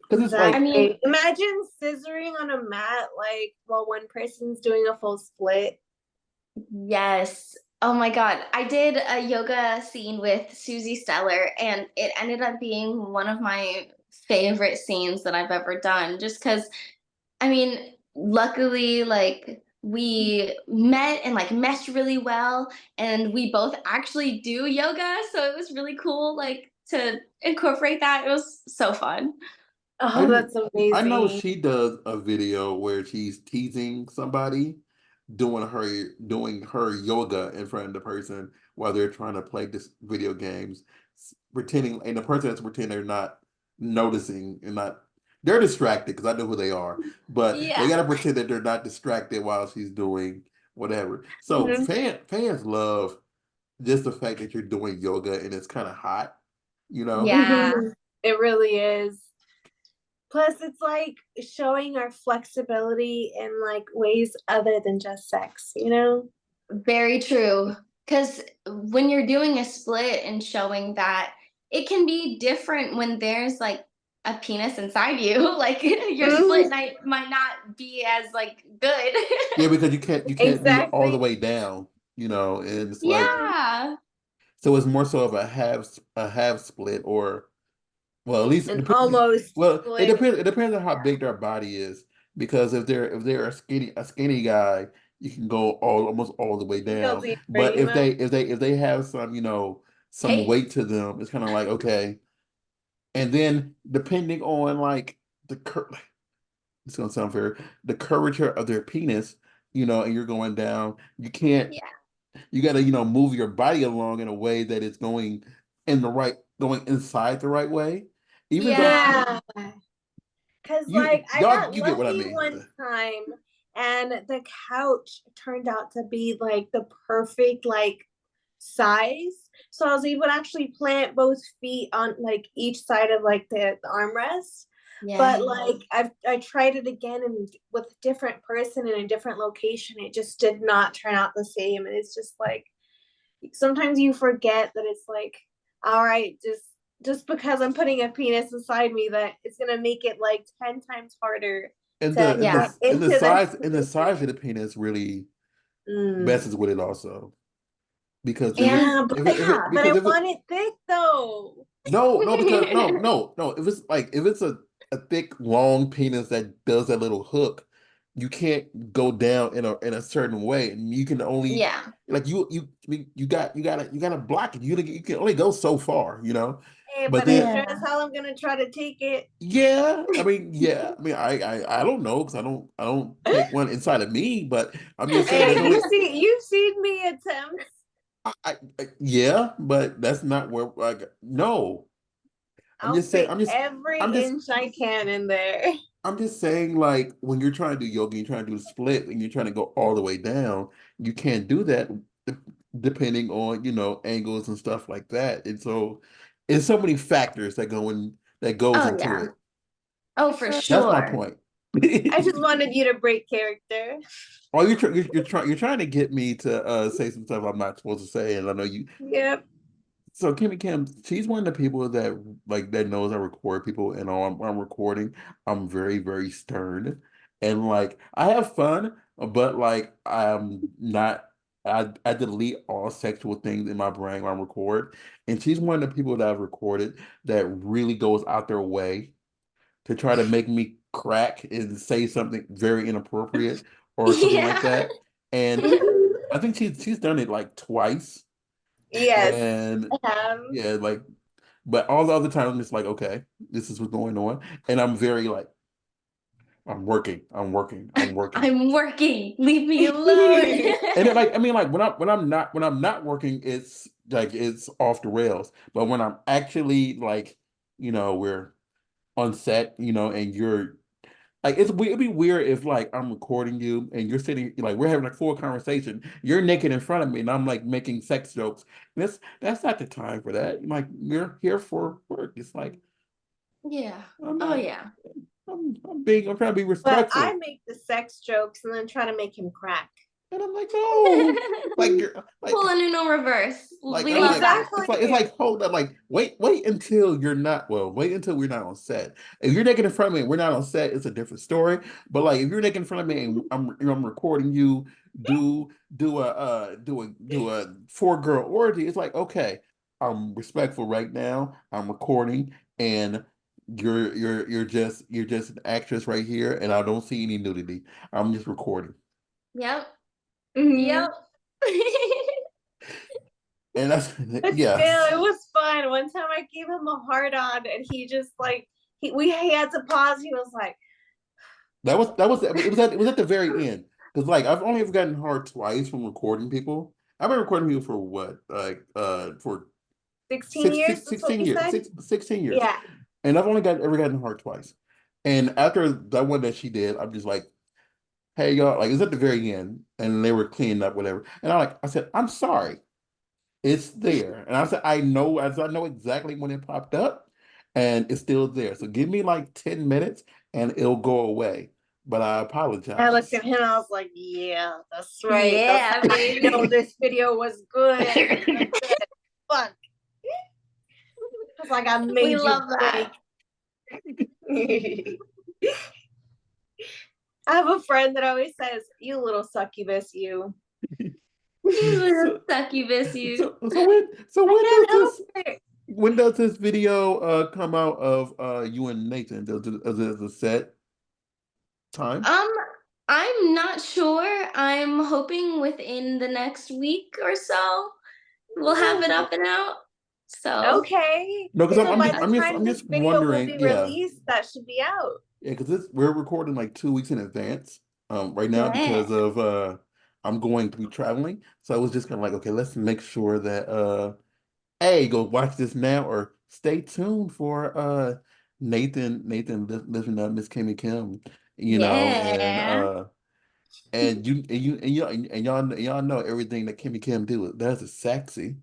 because it's I like mean, Exactly. Imagine scissoring on a mat like while one person's doing a full split. yes. Oh my God. I did a yoga scene with Susie Stellar, and it ended up being one of my favorite scenes that I've ever done. Just because, I mean, luckily, like, we met and like meshed really well, and we both actually do yoga. So it was really cool, like, to incorporate that. It was so fun. Oh, I that's I know amazing. she does a video where she's teasing somebody doing her yoga in front of the person while they're trying to play this video games, pretending and the person has to pretend they're not noticing and not they're distracted because I know who they are, but they Yeah. gotta pretend that they're not distracted while she's doing whatever. So Mhm. fans love just the fact that you're doing yoga and it's kind of hot, you know. Yeah. Mhm. It really is. Plus, it's like showing our flexibility in like ways other than just sex, you know? Very true. Because when you're doing a split and showing that it can be different when there's like a penis inside you, like your split Mhm. night might not be as like good. Yeah, because you can't be all the Exactly. way down, you know, and it's like Mhm. Yeah. so it's more so of a half split or well at least it An depends almost well split. it depends on how big their body is because if they're a skinny guy you can go almost all the way You go down deeper, but you know? if they have some you know some Hey. weight to them it's kind of like okay and then depending on like the cur it's gonna sound fair the curvature of their penis you know and you're going down you can't Yeah. you got to you know move your body along in a way that it's going in the right going inside the right way even though Yeah. Yeah. Cause you like I y'all got you get what I lucky mean one time and the couch turned out to be like the perfect like size. So I was able to actually plant both feet on like each side of like the armrest. But Yeah. like I tried it again and with a different person in a different location, it just did not turn out the same. And it's just like sometimes you forget that it's like, all right, just because I'm putting a penis inside me, that it's gonna make it like 10 times harder to Yeah. get into this and the size of position. the penis really Mm. messes with it also because And Yeah, yeah. but I if it want it thick though. no because no if it's like if it's a thick long penis that does that little hook you can't go down in a certain way and you can only Yeah. like I mean, you gotta block it you can only go so far you know Hey, but but I then sure Yeah. as hell I'm gonna try to take it. yeah I mean I don't know because I don't take one inside of me but I'm just saying Hey, there's only you've seen me attempt. Yeah, but that's not where like no. I'm I'll just saying. fit every I'm just inch I can in there. I'm just saying, like, when you're trying to do yoga, you're trying to do the split, and you're trying to go all the way down, you can't do that de- depending on, angles and stuff like that. And so it's so many factors that goes Oh into yeah. it. Oh, for That's my sure. point. I just wanted you to break character. Or you're trying to get me to say some stuff I'm not supposed to say, and I know you. Yep. So Kimmy Kim, she's one of the people that that knows I record people, and I'm recording, I'm very, very stern. And like I have fun, but like I'm not I delete all sexual things in my brain when I record. And she's one of the people that I've recorded that really goes out their way to try to make me crack and say something very inappropriate or something like Yeah. that. And Mhm. I think she's done it like twice. Yes, And I have. yeah, like but all the other times, I'm just like, okay, this is what's going on, and I'm very like, I'm working, I'm working. Leave me alone. and then like, I mean, like when I'm not working, it's like it's off the rails. But when I'm actually like, we're on set, and you're like, it'd be weird if like I'm recording you and you're sitting like we're having a full conversation, you're naked in front of me, and I'm like making sex jokes. That's not the time for that. Like you're here for work. It's like Yeah. I'm Oh not. yeah. I'm trying to be But I respectful. make the sex jokes and then try to make him crack. And I'm like, no, like you're Pulling in no reverse. We I'm love like, that. Exactly. it's like, hold up, like, wait until you're not, well, wait until we're not on set. If you're naked in front of me and we're not on set, it's a different story. But like, if you're naked in front of me and I'm recording you do, do a four girl orgy, it's like, okay, I'm respectful right now. I'm recording and you're just an actress right here and I don't see any nudity. I'm just recording. Yep. Mhm. Yep. And that's But still, yes. it was fun. One time I gave him a hard on and he just like he had to pause. He was like, It was at the very end because like I've only ever gotten hard twice from recording people. I've been recording people for what like for 16 years, that's what 16 you years said? 16 years, Yeah. and I've only got ever gotten hard twice. And after that one that she did, I'm just like, hey y'all, like it was at the very end, and they were cleaning up whatever, and I said I'm sorry, it's there, and I know exactly when it popped up, and it's still there. So give me like 10 minutes, and it'll go away. But I I looked apologize. at him and I was like, yeah, that's right. That's Yeah, how I know baby. this video was good. I said, fuck. It's like I We made you love that. break. I have a friend that always says, "You little succubus, you." You little So succubus, you. so I when can't does help this it. video come out of you and Nathan? Does it a set time? Um, I'm not sure. I'm hoping within the next week or so we'll have it up and out. So Okay. No, because So by the I'm time this just video will wondering, be yeah. released, that should be out. Yeah, because we're recording like 2 weeks in advance right now yeah. because of I'm going to be traveling. So I was just kind of like, okay, let's make sure that hey, go watch this now or stay tuned for Nathan Miss Kimmy Kim, Yeah. and y'all know everything that Kimmy Kim do. That's a sexy,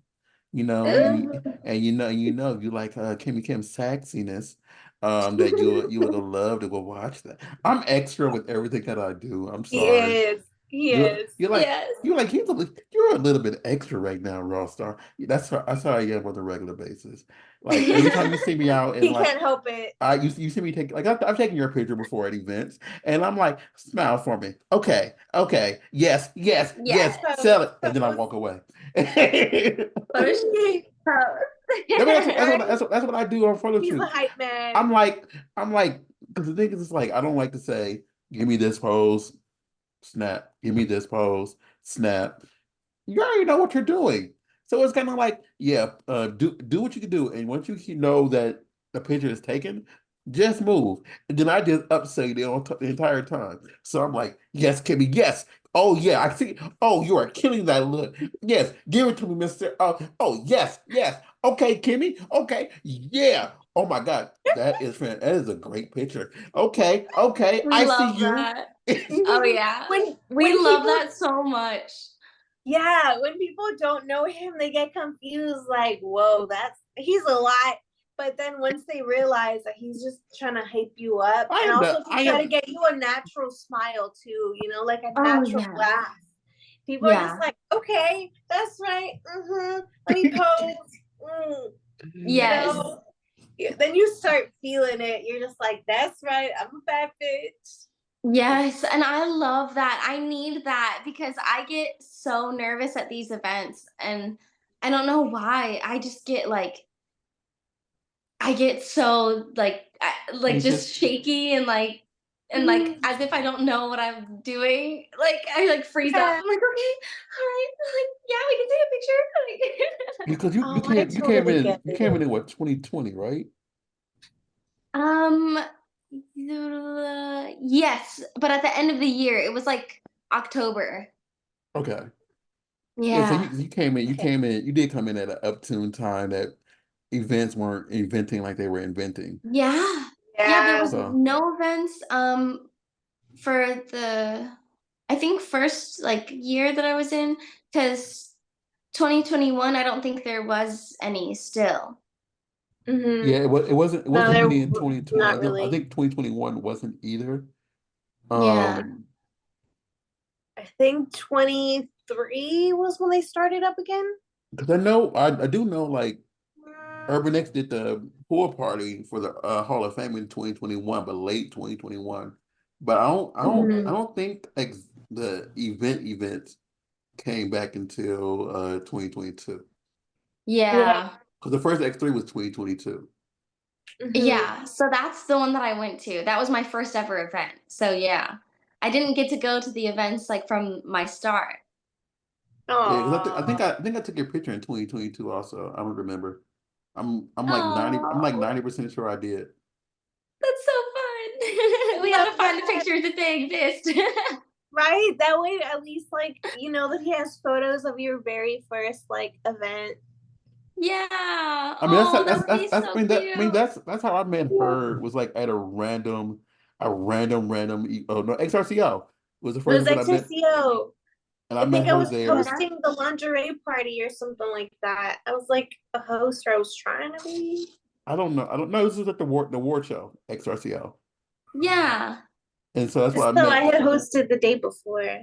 Mhm. you like Kimmy Kim's sexiness, that you would love to go watch that. I'm extra with everything that I do. I'm He sorry. is. He You're is. you're like Yes. you're a little bit extra right now, Raw Star. That's how I am on a regular basis. Like every time you see me out and He like can't help it. you see me take like I've taken your picture before at events, and I'm like, smile for me. Okay, yes, yes, yes, Yes. Pose, sell it, and then I pose. walk away. I Photo shoot. mean, Right? that's what I do on photo He's a shoots. hype man. I'm like I'm like because the thing is, it's like I don't like to say, give me this pose, snap. Give me this pose, snap. You already know what you're doing. So it's kind of like, yeah, do what you can do, and once you know that the picture is taken, just move. And then I just upsell you the entire time. So I'm like, yes, Kimmy, yes. Oh yeah, I see. Oh, you are killing that look. Yes, give it to me, Mister. Oh yes, yes. Okay, Kimmy. Okay, yeah. Oh my God, that is a great picture. Okay, okay, We I see love you. that. Oh yeah. We When love people that so much. yeah, when people don't know him, they get confused, like, whoa, that's he's a lot. But then once they realize that he's just trying to hype you up I and am also the. to I try to am get you a natural smile too, like a Oh natural yeah. laugh. People are just Yeah. like, okay, that's right. Let me pose. Mm, you Yes. know. Then you start feeling it. You're just like, that's right. I'm a fat bitch. Yes, and I love that. I need that because I get so nervous at these events and I don't know why. I just get I get so like just anxious shaky and like Mhm. as if I don't know what I'm doing. Like I like freeze up. Yeah. I'm like, okay, all right, like yeah, we can take a picture. because you Oh, I totally get you came it. in what 2020, right? um, yes, but at the end of the year, it was like October. Okay. Yeah, so Yeah. you Okay. came in, you did come in at an opportune time that events weren't inventing like they were inventing. Yeah. Yeah, there Yeah. was So no events for the I think first like year that I was in cuz 2021 I don't think there was any still. yeah, Mm-hmm. it No, wasn't they're any in 2020. not I really. think 2021 wasn't either. Yeah. Um, I think 23 was when they started up again. because I do know like Urban X did the pool party for the Hall of Fame in 2021, but late 2021. But I Mhm. don't think the events came back until 2022. Yeah. Yeah. Because the first X3 was 2022. Mhm. Yeah, so that's the one that I went to. That was my first ever event. So yeah. I didn't get to go to the events like from my start. Yeah, because Aw. I think I took your picture in 2022 also. I don't remember. I'm like Oh, 90% sure I did. that's so fun. We Love gotta find the that. pictures if they exist. Right? That way at least like that he has photos of your very first like event. Yeah. I mean Oh, that would be that's so cute. that's how I met Yeah. her was like at oh no, XRCO was the It first was event I met, XRCO. and I I met think I her was there. Yeah. hosting the lingerie party or something like that. I was like a host, or I was trying to be. I don't know. This was at the award show, XRCO. Yeah. And so that's why I So I met. had hosted the day before.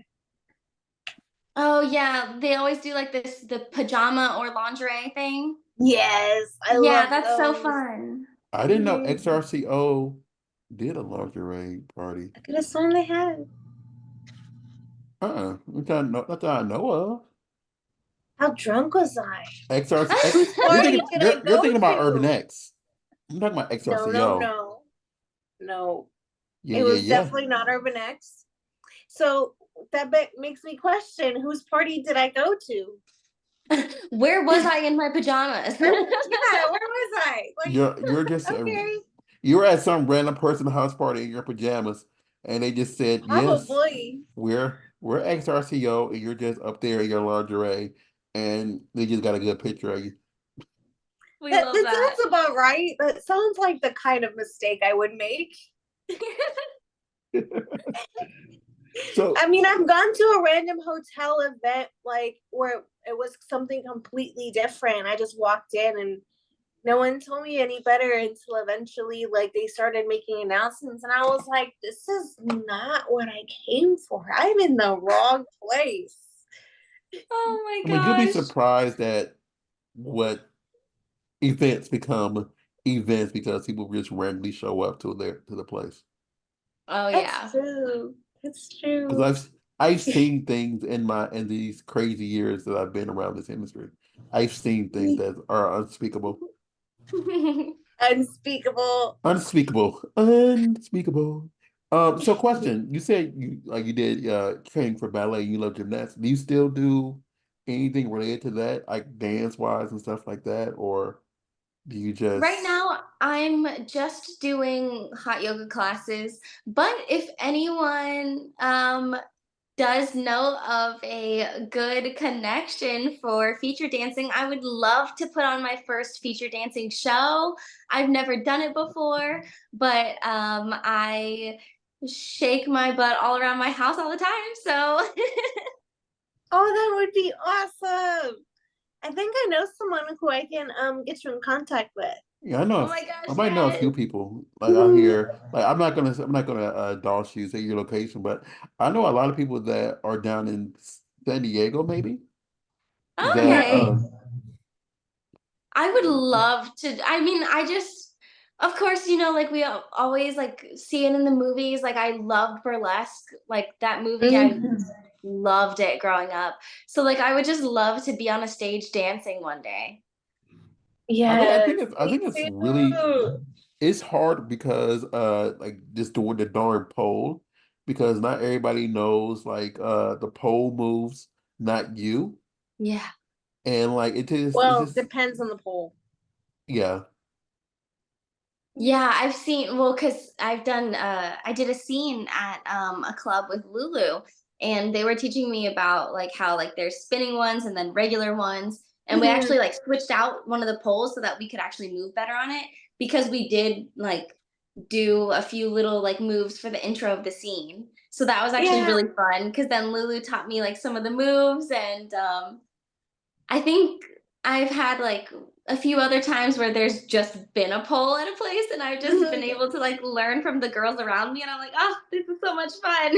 Oh yeah, they always do like the pajama or lingerie thing. Yes, I Yeah, love that's so those. fun. I didn't know Hmm. XRCO did a lingerie party. I could have sworn they had. Not that I know of. How drunk was I? XRC Whose party did I you're go thinking about Urban to? X. I'm talking about No, no, XRCO. no, no. Yeah, It yeah, was yeah. definitely not Urban X. So that makes me question whose party did I go to? Where was I in my pajamas? Yeah, where was I? Like, You're just okay, you were at some random person's house party in your pajamas, and they just said, "Yes, probably. we're XRCO, and you're just up there in your lingerie," and they just got a good picture of you. We That love that that. sounds about right. That sounds like the kind of mistake I would make. So I mean, I've gone to a random hotel event like where it was something completely different. I just walked in and no one told me any better until eventually like they started making announcements and I was like, this is not what I came for. I'm in the wrong place. Oh my I mean, you'll be gosh. surprised at what events become events because people just randomly show up to the place. Oh That's yeah. true. That's true. Because I've seen things in these crazy years that I've been around this industry. I've seen things that are unspeakable. Unspeakable. Unspeakable. So question, you said you did training for ballet, you love gymnastics. Do you still do anything related to that, like dance wise and stuff like that, or do you Right just now, I'm just doing hot yoga classes, but if anyone does know of a good connection for feature dancing, I would love to put on my first feature dancing show. I've never done it before, but I shake my butt all around my house all the time. So Oh, that would be awesome. I think I know someone who I can get you in contact with. Yeah, I know. oh my I gosh, might know a yes. few people like out here. Like I'm not gonna dox you, say your location, but I know a lot of people that are down in San Diego, maybe that Okay. Nice. I would love to. I mean, of course, like we always like see it in the movies. Like I loved Burlesque, like that movie. I Mhm. loved it growing up. So like I would just love to be on a stage dancing one day. Yes, I me think it's really too. it's hard because like just doing the darn pole because not everybody knows like the pole moves, not you. Yeah. And like it's Well, just depends on the poll. yeah. Yeah, I've seen because I did a scene at a club with Lulu, and they were teaching me about like how like there's spinning ones and then regular ones. And we Mhm. actually like switched out one of the poles so that we could actually move better on it because we did like do a few little like moves for the intro of the scene. So that was actually Yeah. really fun because then Lulu taught me like some of the moves, and I think I've had like a few other times where there's just been a pole at a place and I've just been Mhm. able to like learn from the girls around me, and I'm like, oh, this is so much fun.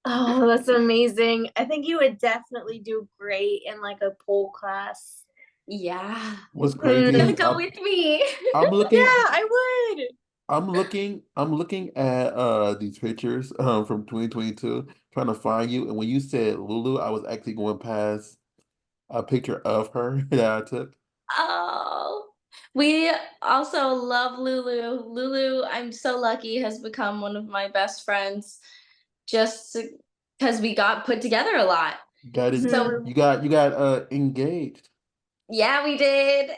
Oh, that's amazing. I think you would definitely do great in like a pole class. Yeah. What's You crazy gotta Mhm. is go with me. I'm Yeah, looking I would. I'm looking at these pictures from 2022 trying to find you, and when you said Lulu, I was actually going past a picture of her that I took. Oh. We also love Lulu. Lulu, I'm so lucky, has become one of my best friends just because we got put together a lot. Got it. So, Mhm. You got engaged. yeah, we did.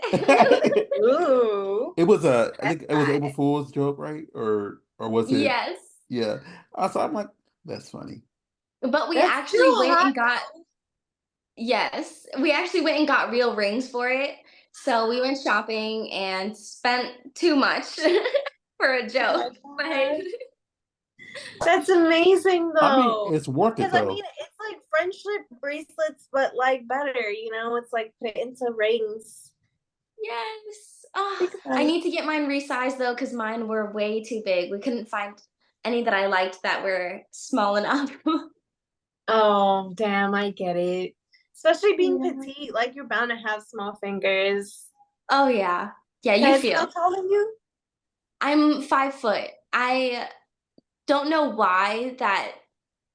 Ooh, It was I that's think it was April nice. Fool's joke, right? Or was it? Yes. Yeah. Also, I'm like, that's funny. But we That's actually still went hot and got yes, we actually went and got real rings for it. So we went shopping and spent too much for a though. Oh joke. my But God. That's amazing I mean, though. it's worth it Because I mean, though. it's like friendship bracelets, but like better, It's like put into rings. yes. Oh, Think about I it. need to get mine resized though, because mine were way too big. We couldn't find any that I liked that were small enough. Oh, damn, I get it. Especially being Yeah. petite, like you're bound to have small fingers. Oh yeah. Yeah, you Guys, how feel. tall are you? I'm 5 foot. I don't know why that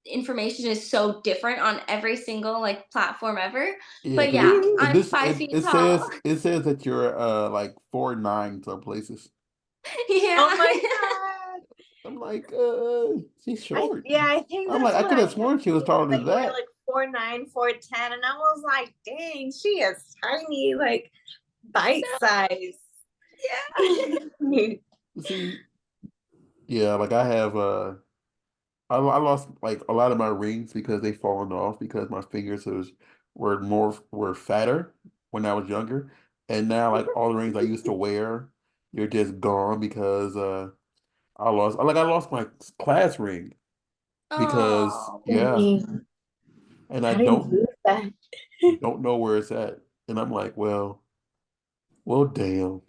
information is so different on every single like platform ever. Yeah, But because yeah, I'm 5 feet it tall. says that you're like 4'9" some places. Oh Yeah. my God. I'm like, she's I short. yeah, I think I'm that's like, I what could I have had sworn she was seen is taller that than you were that. like 4'9", 4'10", and I was like, dang, she is tiny, like bite size. Yeah. See, yeah, like I have I lost like a lot of my rings because they fallen off because my were fatter when I was younger. And now like all the rings I used to wear, they're just gone because I lost my class ring because Oh. yeah, Dang, and I how do you lose that? don't know where it's at. And I'm like, well damn.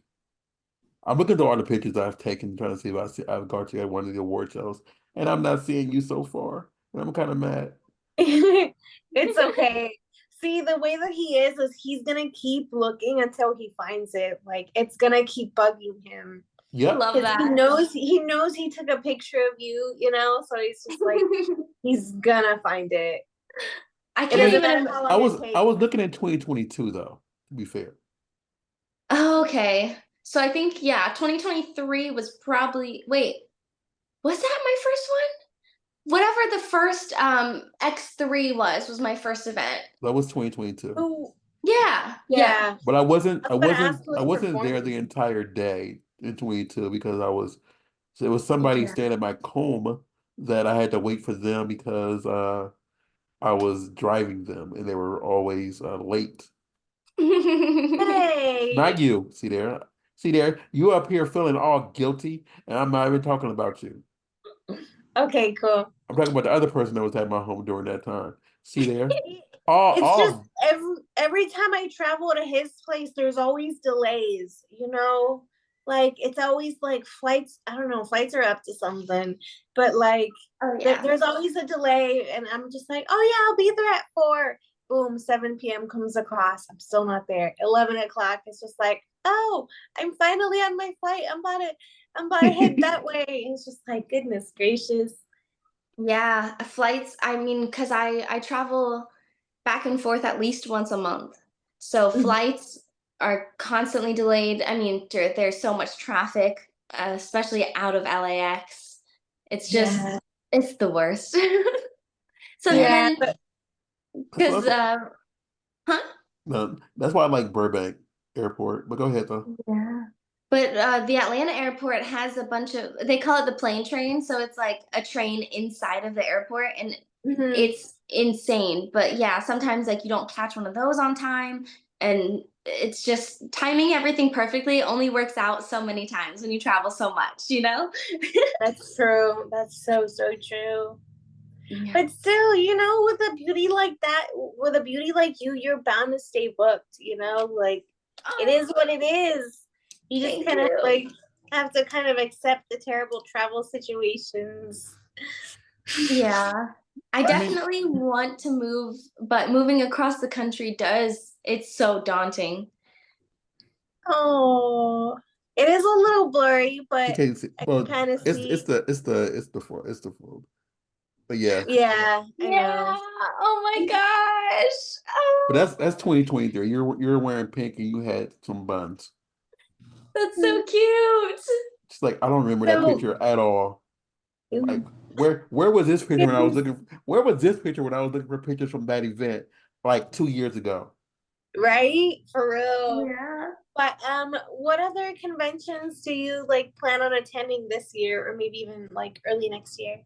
I'm looking through all the pictures I've taken trying to see if I've got you at one of the award shows, and I'm not seeing you so far. And I'm kind of mad. It's okay. See, the way that he is he's gonna keep looking until he finds it. Like it's gonna keep bugging him. Yep. Love Because he that. knows he knows he took a picture of you, so he's just like he's gonna find it. I It I can't doesn't mean, even matter how long it I takes. was looking at 2022 though, to be fair. Oh, okay. So I think yeah, 2023 was probably wait, was that my first one? Whatever the first X3 was my first event. That was 2022. Oh, Yeah. Yeah. yeah. But I was gonna ask who I was wasn't there the performing. entire day in 22 because so it was somebody Yeah. staying at my home that I had to wait for them because I was driving them, and they were always late. Not Hey. you. See there. You up here feeling all guilty, and I'm not even talking about you. Okay, cool. I'm talking about the other person that was at my home during that time. See there. All, It's just all. every time I travel to his place, there's always delays, you know? Like it's always like flights, I don't know, flights are up to something, but like Oh yeah. there's always a delay, and I'm just like, oh yeah, I'll be there at 4. Boom, 7 p.m. comes across. I'm still not there. 11 o'clock. It's just like, oh, I'm finally on my flight. I'm about to head that way. It's just like, goodness gracious. Yeah, flights, I mean, because I travel back and forth at least once a month. So flights are constantly delayed. I mean, there's so much traffic, especially out of LAX. It's just Yeah. it's the worst. So Yeah. then, But because That's huh? no, that's why I like Burbank Airport. But go ahead though. Yeah. But the Atlanta airport has a bunch of, they call it the plane train, so it's like a train inside of the airport, and mhm, it's insane. But yeah, sometimes like you don't catch one of those on time, and it's just timing everything perfectly only works out so many times when you travel so much, you know? that's true. That's so, so true. Yeah. But still, with a beauty like that, with a beauty like you, you're bound to stay booked, Like it is Oh, what it is. You just thank kind of you. like have to kind of accept the terrible travel situations. Yeah. I I mean, definitely want to move, but moving across the country it's so daunting. Oh, it is a little blurry, you but can't see. I can Well, kind of see. it's the fold. But yeah, Yeah, I Yeah. know. Oh my gosh. but Oh, that's 2023. You're wearing pink and you had some buns. that's so cute. It's like I don't remember that So, picture at all. Like where was this picture when I was looking? Where was this picture when I was looking for pictures from that event like 2 years ago? right? For real. Yeah. But what other conventions do you like plan on attending this year or maybe even like early next year?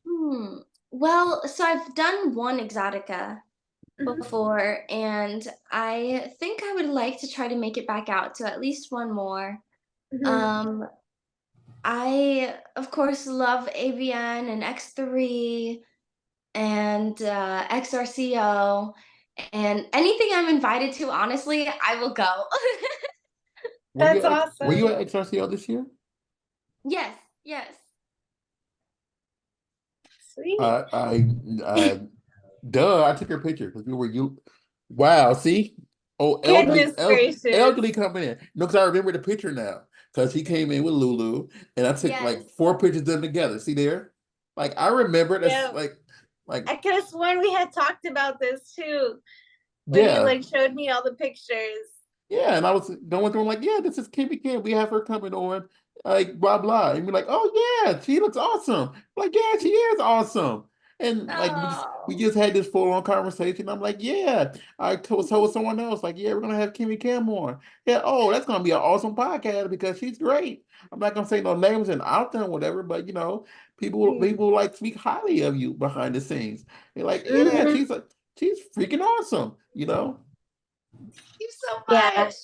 Hmm. Well, so I've done one Exotica Mhm, before, and I think I would like to try to make it back out to at least one more. mhm. Um, I of course love AVN and X3 and XRCO, and anything I'm invited to, honestly, I will go. That's Were you awesome. at XRCL this year? Yes, yes. Sweet. I duh, I took your picture because you were you. Wow, see? Oh, Goodness gracious. elderly coming in. No, because I remember the picture now. Because he came in with Lulu, and I took Yes. like 4 pictures of them together. See there? Like I remember that's Yeah. like I could have sworn we had talked about this too when you yeah. like showed me all the pictures. Yeah, and I was going through like, yeah, this is Kimmy Kim. We have her coming on, like blah blah. And we're like, oh yeah, she looks awesome. Like, yeah, she is awesome. And like we Oh. just had this full on conversation. I'm like, yeah. I told someone else, like, yeah, we're gonna have Kimmy Kim on. Yeah, oh, that's gonna be an awesome podcast because she's great. I'm not gonna say no names and out there or whatever, but people like speak highly of you behind the scenes. They're like, yeah, Mhm. she's freaking awesome. Thank you so Yeah. much.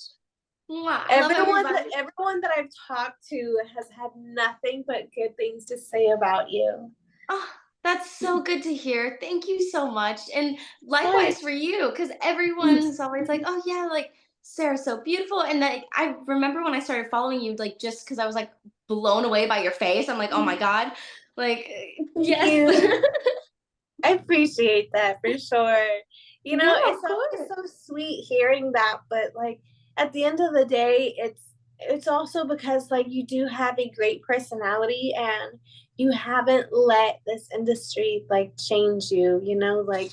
Mwah, I love Everyone that everybody. everyone that I've talked to has had nothing but good things to say about you. Oh, that's so good to hear. Thank you so much. And Course. likewise for you, because everyone's always like, oh, yeah, like Sarah's so beautiful. And like, I remember when I started following you, like, just because I was like blown away by your face. I'm like, oh my God. Like, Thank yes. you. I appreciate that for sure. Yeah, It's of always course. so sweet hearing that, but like at the end of the day, it's also because like you do have a great personality and you haven't let this industry like change you, like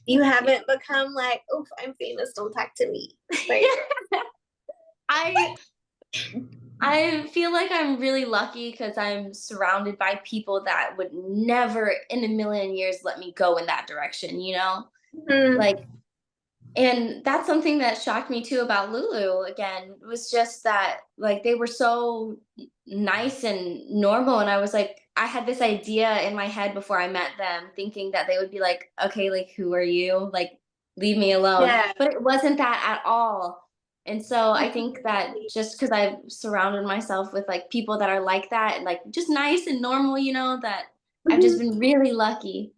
you Thank you. haven't become like, oof, I'm famous, don't talk to me. Like, I I feel like I'm really lucky because I'm surrounded by people that would never in a million years let me go in that direction, you know? mhm, Like, and that's something that shocked me too about Lulu again, was just that like they were so nice and normal. And I was like, I had this idea in my head before I met them, thinking that they would be like, okay, like, who are you? Like, leave me alone. Yeah. But it wasn't that at all. And so I think that Exactly. just because I've surrounded myself with like people that are like that, and like just nice and normal, that I've just Mhm. been really lucky.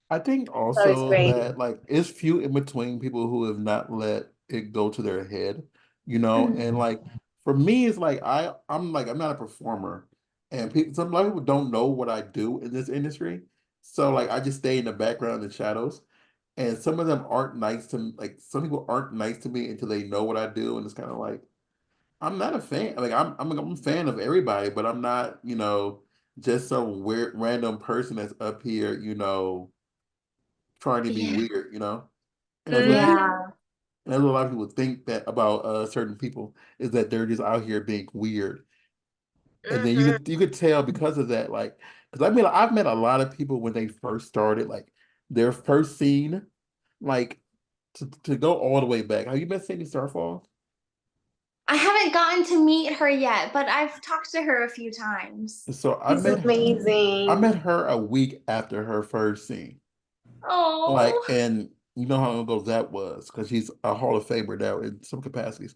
I think That was also great. that like it's few in between people who have not let it go to their head, and Mhm. like for me, it's like I'm not a performer, and a lot of people don't know what I do in this industry, so like I just stay in the background in the shadows, and some of them aren't nice to me. Like some people aren't nice to me until they know what I do, and it's kind of like I'm not a fan. Like I'm a fan of everybody, but I'm not, just some weird random person that's up here, trying to be Yeah. weird, And that's what people, Yeah. Mhm. and that's what a lot of people think that about certain people is that they're just out here being weird. And then Mhm. you could tell because of that, like, because I've met a lot of people when they first started, like their first scene, like to go all the way back. Have you met Cindy Starfall? I haven't gotten to meet her yet, but I've talked to her a few times. And so He's I amazing. met her a week after her first scene. Like, Oh. and you know how long ago that was, because she's a Hall of Famer now in some capacities.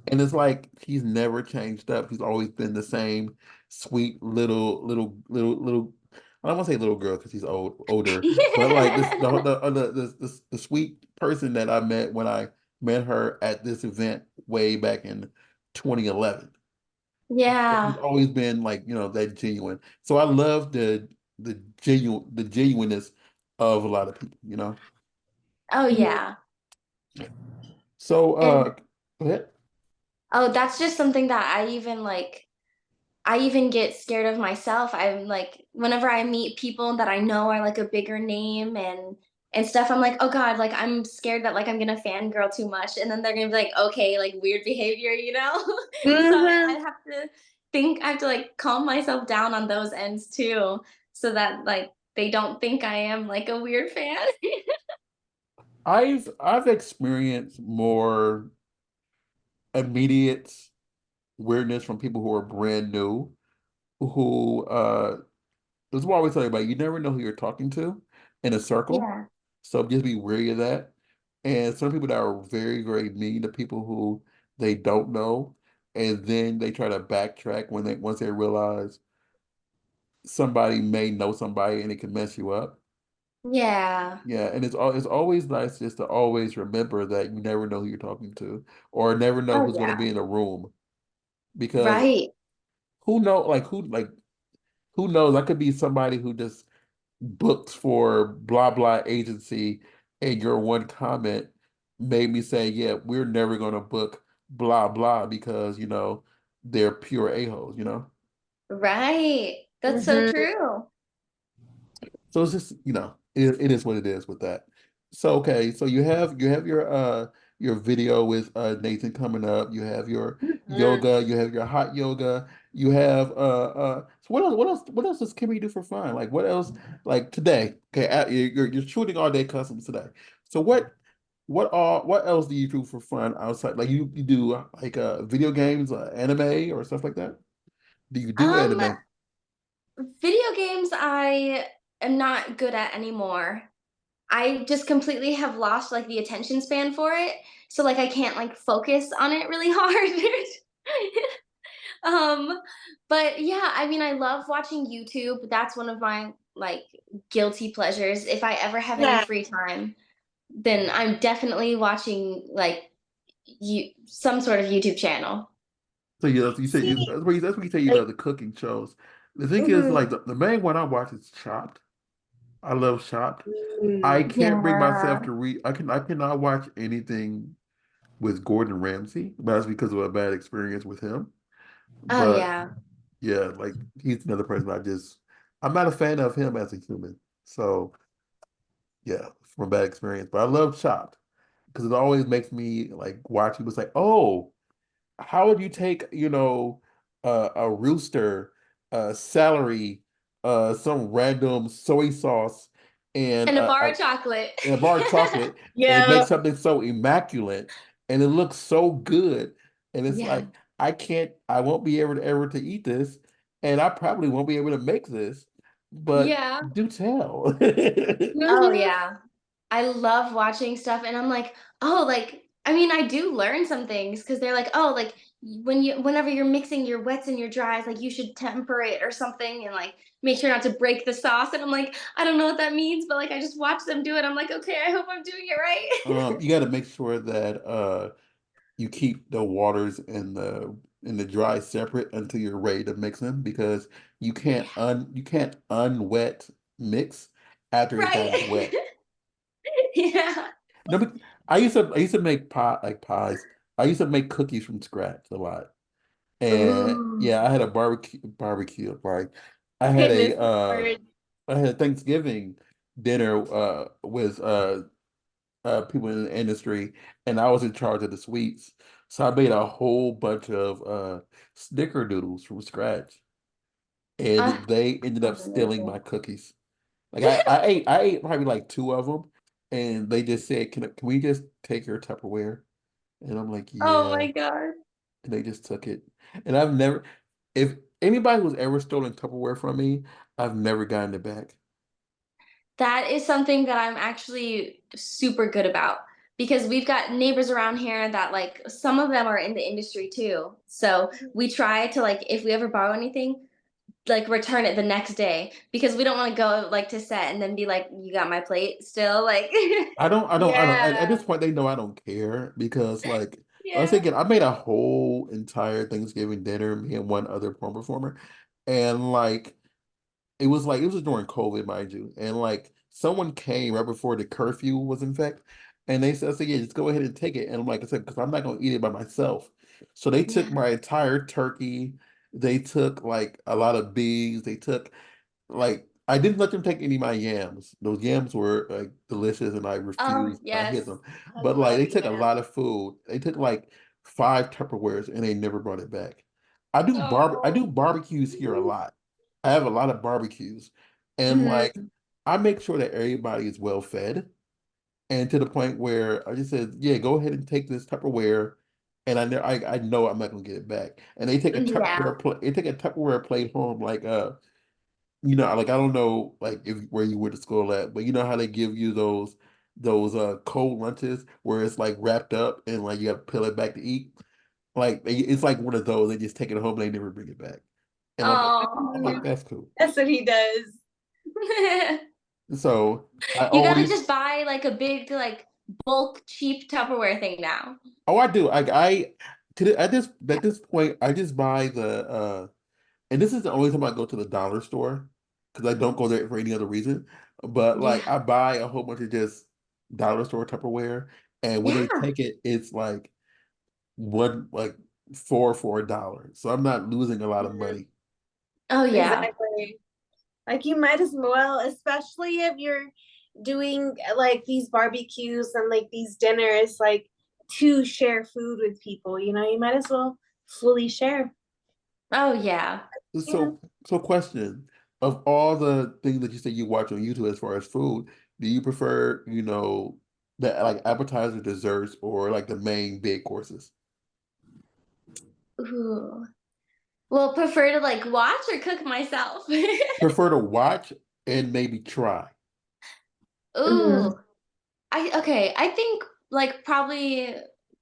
And it's like he's never changed up. He's always been the same sweet little. I don't want to say little girl because he's older, but like this the sweet person that I met when I met her at this event way back in 2011. He's Yeah. always been like that genuine. So I love the genuineness of a lot of people. Oh, Mhm. yeah. So And go ahead. oh, that's just something that I even get scared of myself. I'm like, whenever I meet people that I know are like a bigger name and stuff, I'm like, oh God, like I'm scared that like I'm gonna fangirl too much, and then they're gonna be like, okay, like weird behavior. So I Mhm. have to I have to like calm myself down on those ends too, so that like they don't think I am like a weird fan. I've experienced more immediate weirdness from people who are brand new, who this is what I always tell you about. You never know who you're talking to in a circle. Yeah. So just be wary of that. And some people that are very, very mean to people who they don't know, and then they try to backtrack when they once they realize somebody may know somebody and it can mess you up. Yeah. Yeah, and it's always nice just to always remember that you never know who you're talking to, or never know Oh who's going to yeah. be in a room, because Right. who knows? I could be somebody who just booked for blah blah agency, and your one comment made me say, yeah, we're never going to book blah blah because they're pure a-holes. Right. That's so Mhm. true. So it's just, it is what it is with that. So okay, so you have your video with Nathan coming up. You have your Mhm. yoga, you have your hot yoga, you have so what else does Kimmy do for fun? Like what else like today? Okay, you're shooting all day customs today. So what else do you do for fun outside? Like you do like video games, anime or stuff like that? Do you do Um, anime? Video games I am not good at anymore. I just completely have lost like the attention span for it. So like I can't like focus on it really hard. um, but yeah, I mean I love watching YouTube. That's one of my like guilty pleasures. If I ever have any Yeah. free time, then I'm definitely watching like some sort of YouTube channel. So you said See, that's what you say you like, love the cooking shows. The thing is, mhm. like the main one I watch is Chopped. I love Chopped. I Mm. can't bring myself Yeah. to read. I cannot watch anything with Gordon Ramsay, but that's because of a bad experience with him. Oh But yeah. yeah, like he's another person I'm not a fan of him as a human. So yeah, from a bad experience. But I love Chopped because it always makes me like watch people say, "Oh, how would you take, a rooster, celery, some random soy sauce, and And a bar of chocolate. a bar of chocolate, and make Yeah. something so immaculate, and it looks so good, and it's like, Yeah. I won't be able to ever to eat this, and I probably won't be able to make this, but Yeah. do tell. Oh Mhm. yeah. I love watching stuff and I'm like, "Oh, like I mean, I do learn some things because they're like, "Oh, like whenever you're mixing your wets and your dries, like you should temper it or something and like make sure not to break the sauce." And I'm like, "I don't know what that means, but like I just watch them do it. I'm like, "Okay, I hope I'm doing it right." You got to make sure that you keep the waters and the dry separate until you're ready to mix them because Yeah. you can't unwet mix after it got Right. wet. Yeah. No, but I used to make pies. I used to make cookies from scratch a lot. And Ooh. yeah, I had a barbecue like I had Goodness a Lord. I had a Thanksgiving dinner with people in the industry, and I was in charge of the sweets. So I made a whole bunch of snickerdoodles from scratch, and they ended up Sounds stealing amazing. my cookies. Like I ate probably like two of them, and they just said, can we just take your Tupperware?" And I'm like, Oh "Yeah." my God. And they just took it. And I've never, if anybody who's ever stolen Tupperware from me, I've never gotten it back. That is something that I'm actually super good about because we've got neighbors around here that like some of them are in the industry too. So we try to like if we ever borrow anything, like return it the next day because we don't want to go like to set and then be like, you got my plate still, like I don't. At Yeah. this point, they know I don't care because, like, I was yeah. thinking, I made a whole entire Thanksgiving dinner, me and one other porn performer, and like it was during COVID, mind you, and like someone came right before the curfew was in fact, and they said, "Yeah, just go ahead and take it." And I'm like I said, because I'm not gonna eat it by myself. So they took Yeah. my entire turkey. They took like a lot of beans. They took like I didn't let them take any of my yams. Those yams were like delicious, and I Oh refused. I hid yes. them. I But like love they took a yams. lot of food. They took like five Tupperwares, and they never brought it back. I Oh. do barbecues here a lot. I have a lot of barbecues, and like Mhm. I make sure that everybody is well fed, and to the point where I just said, "Yeah, go ahead and take this Tupperware." And I know I'm not gonna get it back. And Yeah. they take a Tupperware plate home like like I don't know like if where you went to school at, but you know how they give you those cold lunches where it's like wrapped up and like you have to peel it back to eat. Like it's like one of those. They just take it home, they never bring it back. And I'm like, Oh. that's cool. That's what he does. So I You gotta always just buy like a big like bulk cheap Tupperware thing now. oh I do. At this point I just buy the and this is the only time I go to the dollar store because I don't go there for any other reason. But like Yeah. I buy a whole bunch of just dollar store Tupperware, and when they Yeah. take it, it's like one like four for $1. So I'm not losing a lot of Mhm. money. Oh yeah. Exactly. Like you might as well, especially if you're doing like these barbecues and like these dinners, like to share food with people, you might as well fully share. Oh yeah. Yeah. So question, of all the things that you say you watch on YouTube as far as food, do you prefer, the like appetizer desserts or like the main big courses? Ooh. Well, prefer to like watch or cook myself. Prefer to watch and maybe try. Ooh. Mhm. I think like probably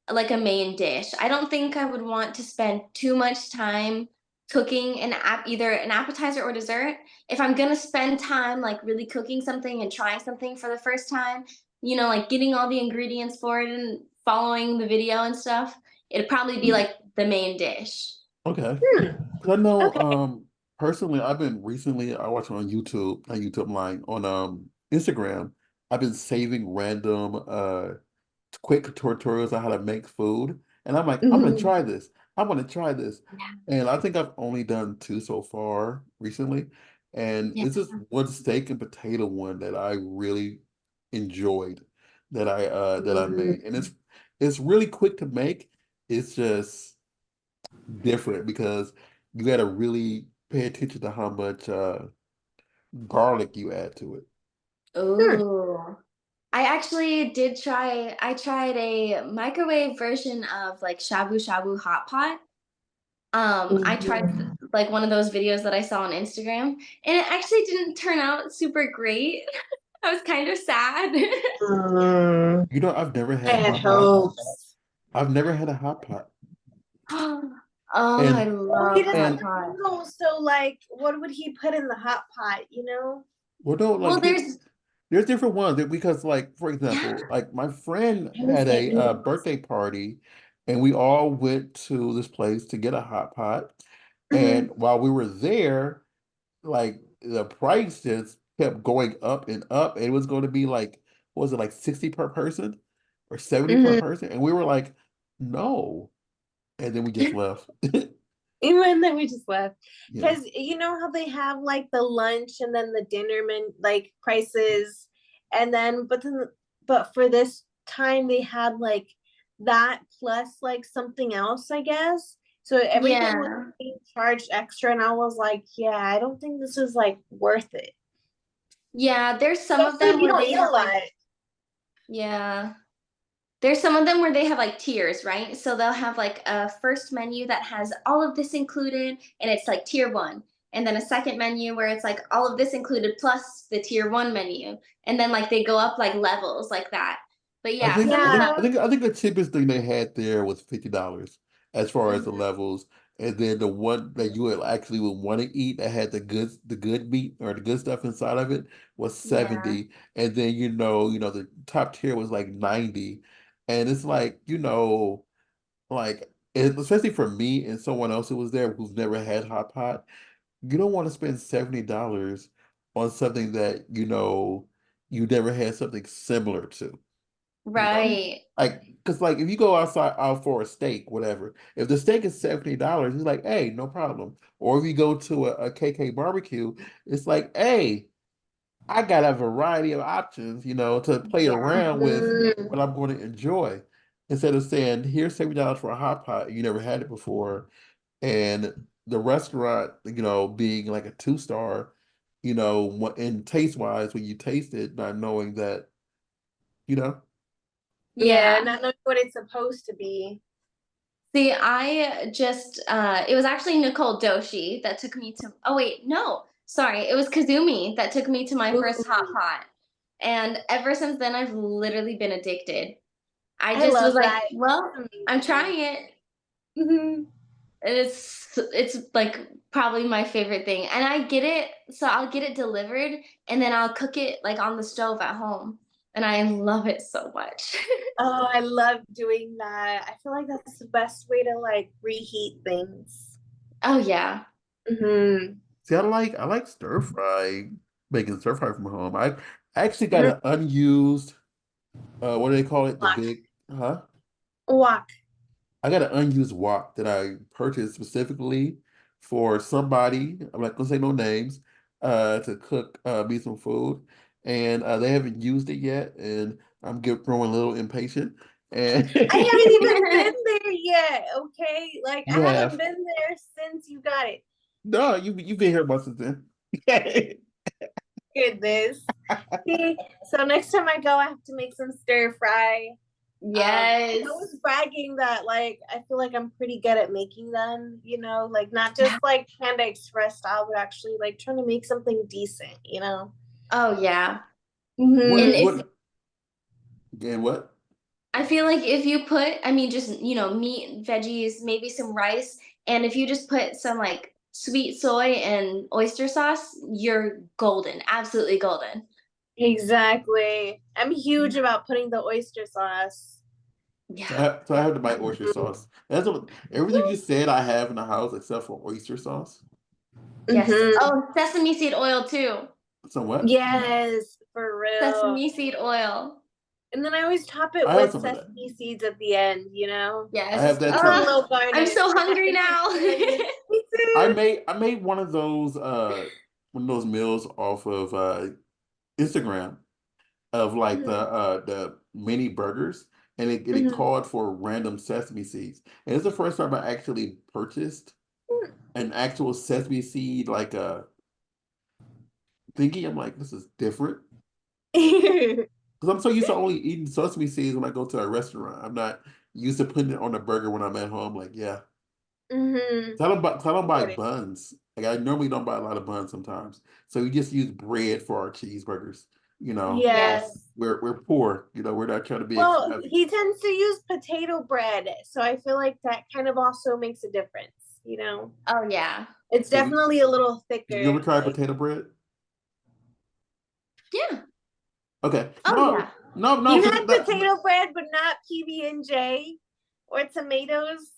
like a main dish. I don't think I would want to spend too much time cooking either an appetizer or dessert. If I'm gonna spend time like really cooking something and trying something for the first time, like getting all the ingredients for it and following the video and stuff, it'd probably be like the main dish. Okay. Hmm. 'Cause I know, Okay. personally, I watch on YouTube, not YouTube line, on Instagram. I've been saving random quick tutorials on how to make food. And I'm like, I'm gonna Mhm. try this. I want to try this. And I think I've only done two so far recently. And Yeah. it's just one steak and potato one that I really enjoyed that I Mhm. made. And it's really quick to make. It's just different because you gotta really pay attention to how much garlic you add to it. Hmm. Ooh. I actually did I tried a microwave version of like shabu shabu hot pot. I tried like one of those videos that I saw on Instagram, and it actually didn't turn out super great. I was kind of sad. Mm, You know, I've never I had had hot pot. hopes. I've never had a hot pot. Oh, I And Oh, he love hot doesn't and pot. know. So, like, what would he put in the hot pot? You know? well, no, Well, like there's different ones because, like, for yeah. example, like my friend I was had a getting birthday party, and we all went to this place to get a hot pot. And Mhm. while we were there, like the prices kept going up and up, and it was going to be like, what was it, like 60 per person or 70 per Mhm. person? And we were like, no. And then we just left. Even then, we just left Yeah. because you know how they have like the lunch and then the dinner like prices, and then but for this time they had like that plus like something else, I guess. So everything was Yeah. being charged extra, and I was like, yeah, I don't think this is like worth it, Yeah, there's some of especially if them you where don't they eat a have like lot. yeah. There's some of them where they have like tiers, right? So they'll have like a first menu that has all of this included and it's like tier 1. And then a second menu where it's like all of this included plus the tier 1 menu. And then like they go up like levels like that. But I yeah, think some I of think Yeah. I them think I think the cheapest thing they had there was $50 as far as the Mhm. levels. And then the one that you would actually would want to eat that had the good meat or the good stuff inside of it was yeah. 70. And then the top tier was like 90. And it's like, especially for me and someone else who was there who's never had hot pot, you don't want to spend $70 on something that you never had something similar to. You know, Right. like, because like if you go out for a steak, whatever, if the steak is $70, it's like, hey, no problem. Or if you go to a KK barbecue, it's like, hey, I got a variety of options, to play Yeah. around with Mhm. what I'm going to enjoy. Instead of saying, here's $70 for a hot pot, you never had it before, and the restaurant, being like a two-star, in taste wise, when you taste it, not knowing that, you know. Yeah, Yeah. not knowing what it's supposed to be. See, I just it was actually Nicole Doshi that took me to oh wait, no. Sorry, it was Kazumi that took me to my first hot Ooh, pot. And ever since then I've literally been addicted. I I just was love like, that. well, That's I'm amazing. trying it. Mhm. And it's like probably my favorite thing. And I get it, so I'll get it delivered and then I'll cook it like on the stove at home. And I love it so much. Oh, I love doing that. I feel like that's the best way to like reheat things. Oh yeah. Hmm. See, I like stir fry, making stir fry from home. I actually got an unused, what do they call it? The Walk. big, huh? Walk. I got an unused wok that I purchased specifically for somebody. I'm not gonna say no names, to cook me some food, and they haven't used it yet, and growing a little impatient. And I haven't even been there yet. Okay, like I you haven't have been there since you got it. no, you've been here about since then. Goodness. See, so next time I go, I have to make some stir fry. I Yes. was bragging that like I feel like I'm pretty good at making them, like not just like Panda Express style, but actually like trying to make something decent, Oh yeah. And What Mm-hmm. if what and what? I feel like if you put, I mean, just, meat, veggies, maybe some rice, and if you just put some like sweet soy and oyster sauce, you're golden, absolutely golden. Exactly. I'm huge about putting the oyster sauce. So Yeah. I have to buy oyster Mm-hmm. sauce. Everything you said I have in the house except for oyster sauce. Yes. Mm-hmm. Oh, sesame seed oil too. So what? Yes, for real. Sesame seed oil. And then I always top it I have with some of that. sesame seeds at the end. I have Yes. that Just a too. little I'm garnish. so That hungry makes it now. delicious. Me I too. made I made one of those meals off of Instagram of like the mini burgers, and it Mm-hmm. called for random sesame seeds. And it's the first time I actually purchased an actual sesame seed like thingy. I'm like, this is different. Mm-hmm. Because I'm so used to only eating sesame seeds when I go to a restaurant. I'm not used to putting it on a burger when I'm at home. Like, yeah. Mm-hmm. So I don't buy Important. buns. Like I normally don't buy a lot of buns sometimes. So we just use bread for our cheeseburgers. You know, Yes. Yes. we're poor. You know, we're not trying to be Well, extravagant. he tends to use potato bread, so I feel like that kind of also makes a difference, you know. Oh yeah. It's Have you, definitely a little have you ever thicker. tried Like, potato bread? Yeah. Okay. Oh yeah. No, you've because had potato bread, but not PB&J or tomatoes.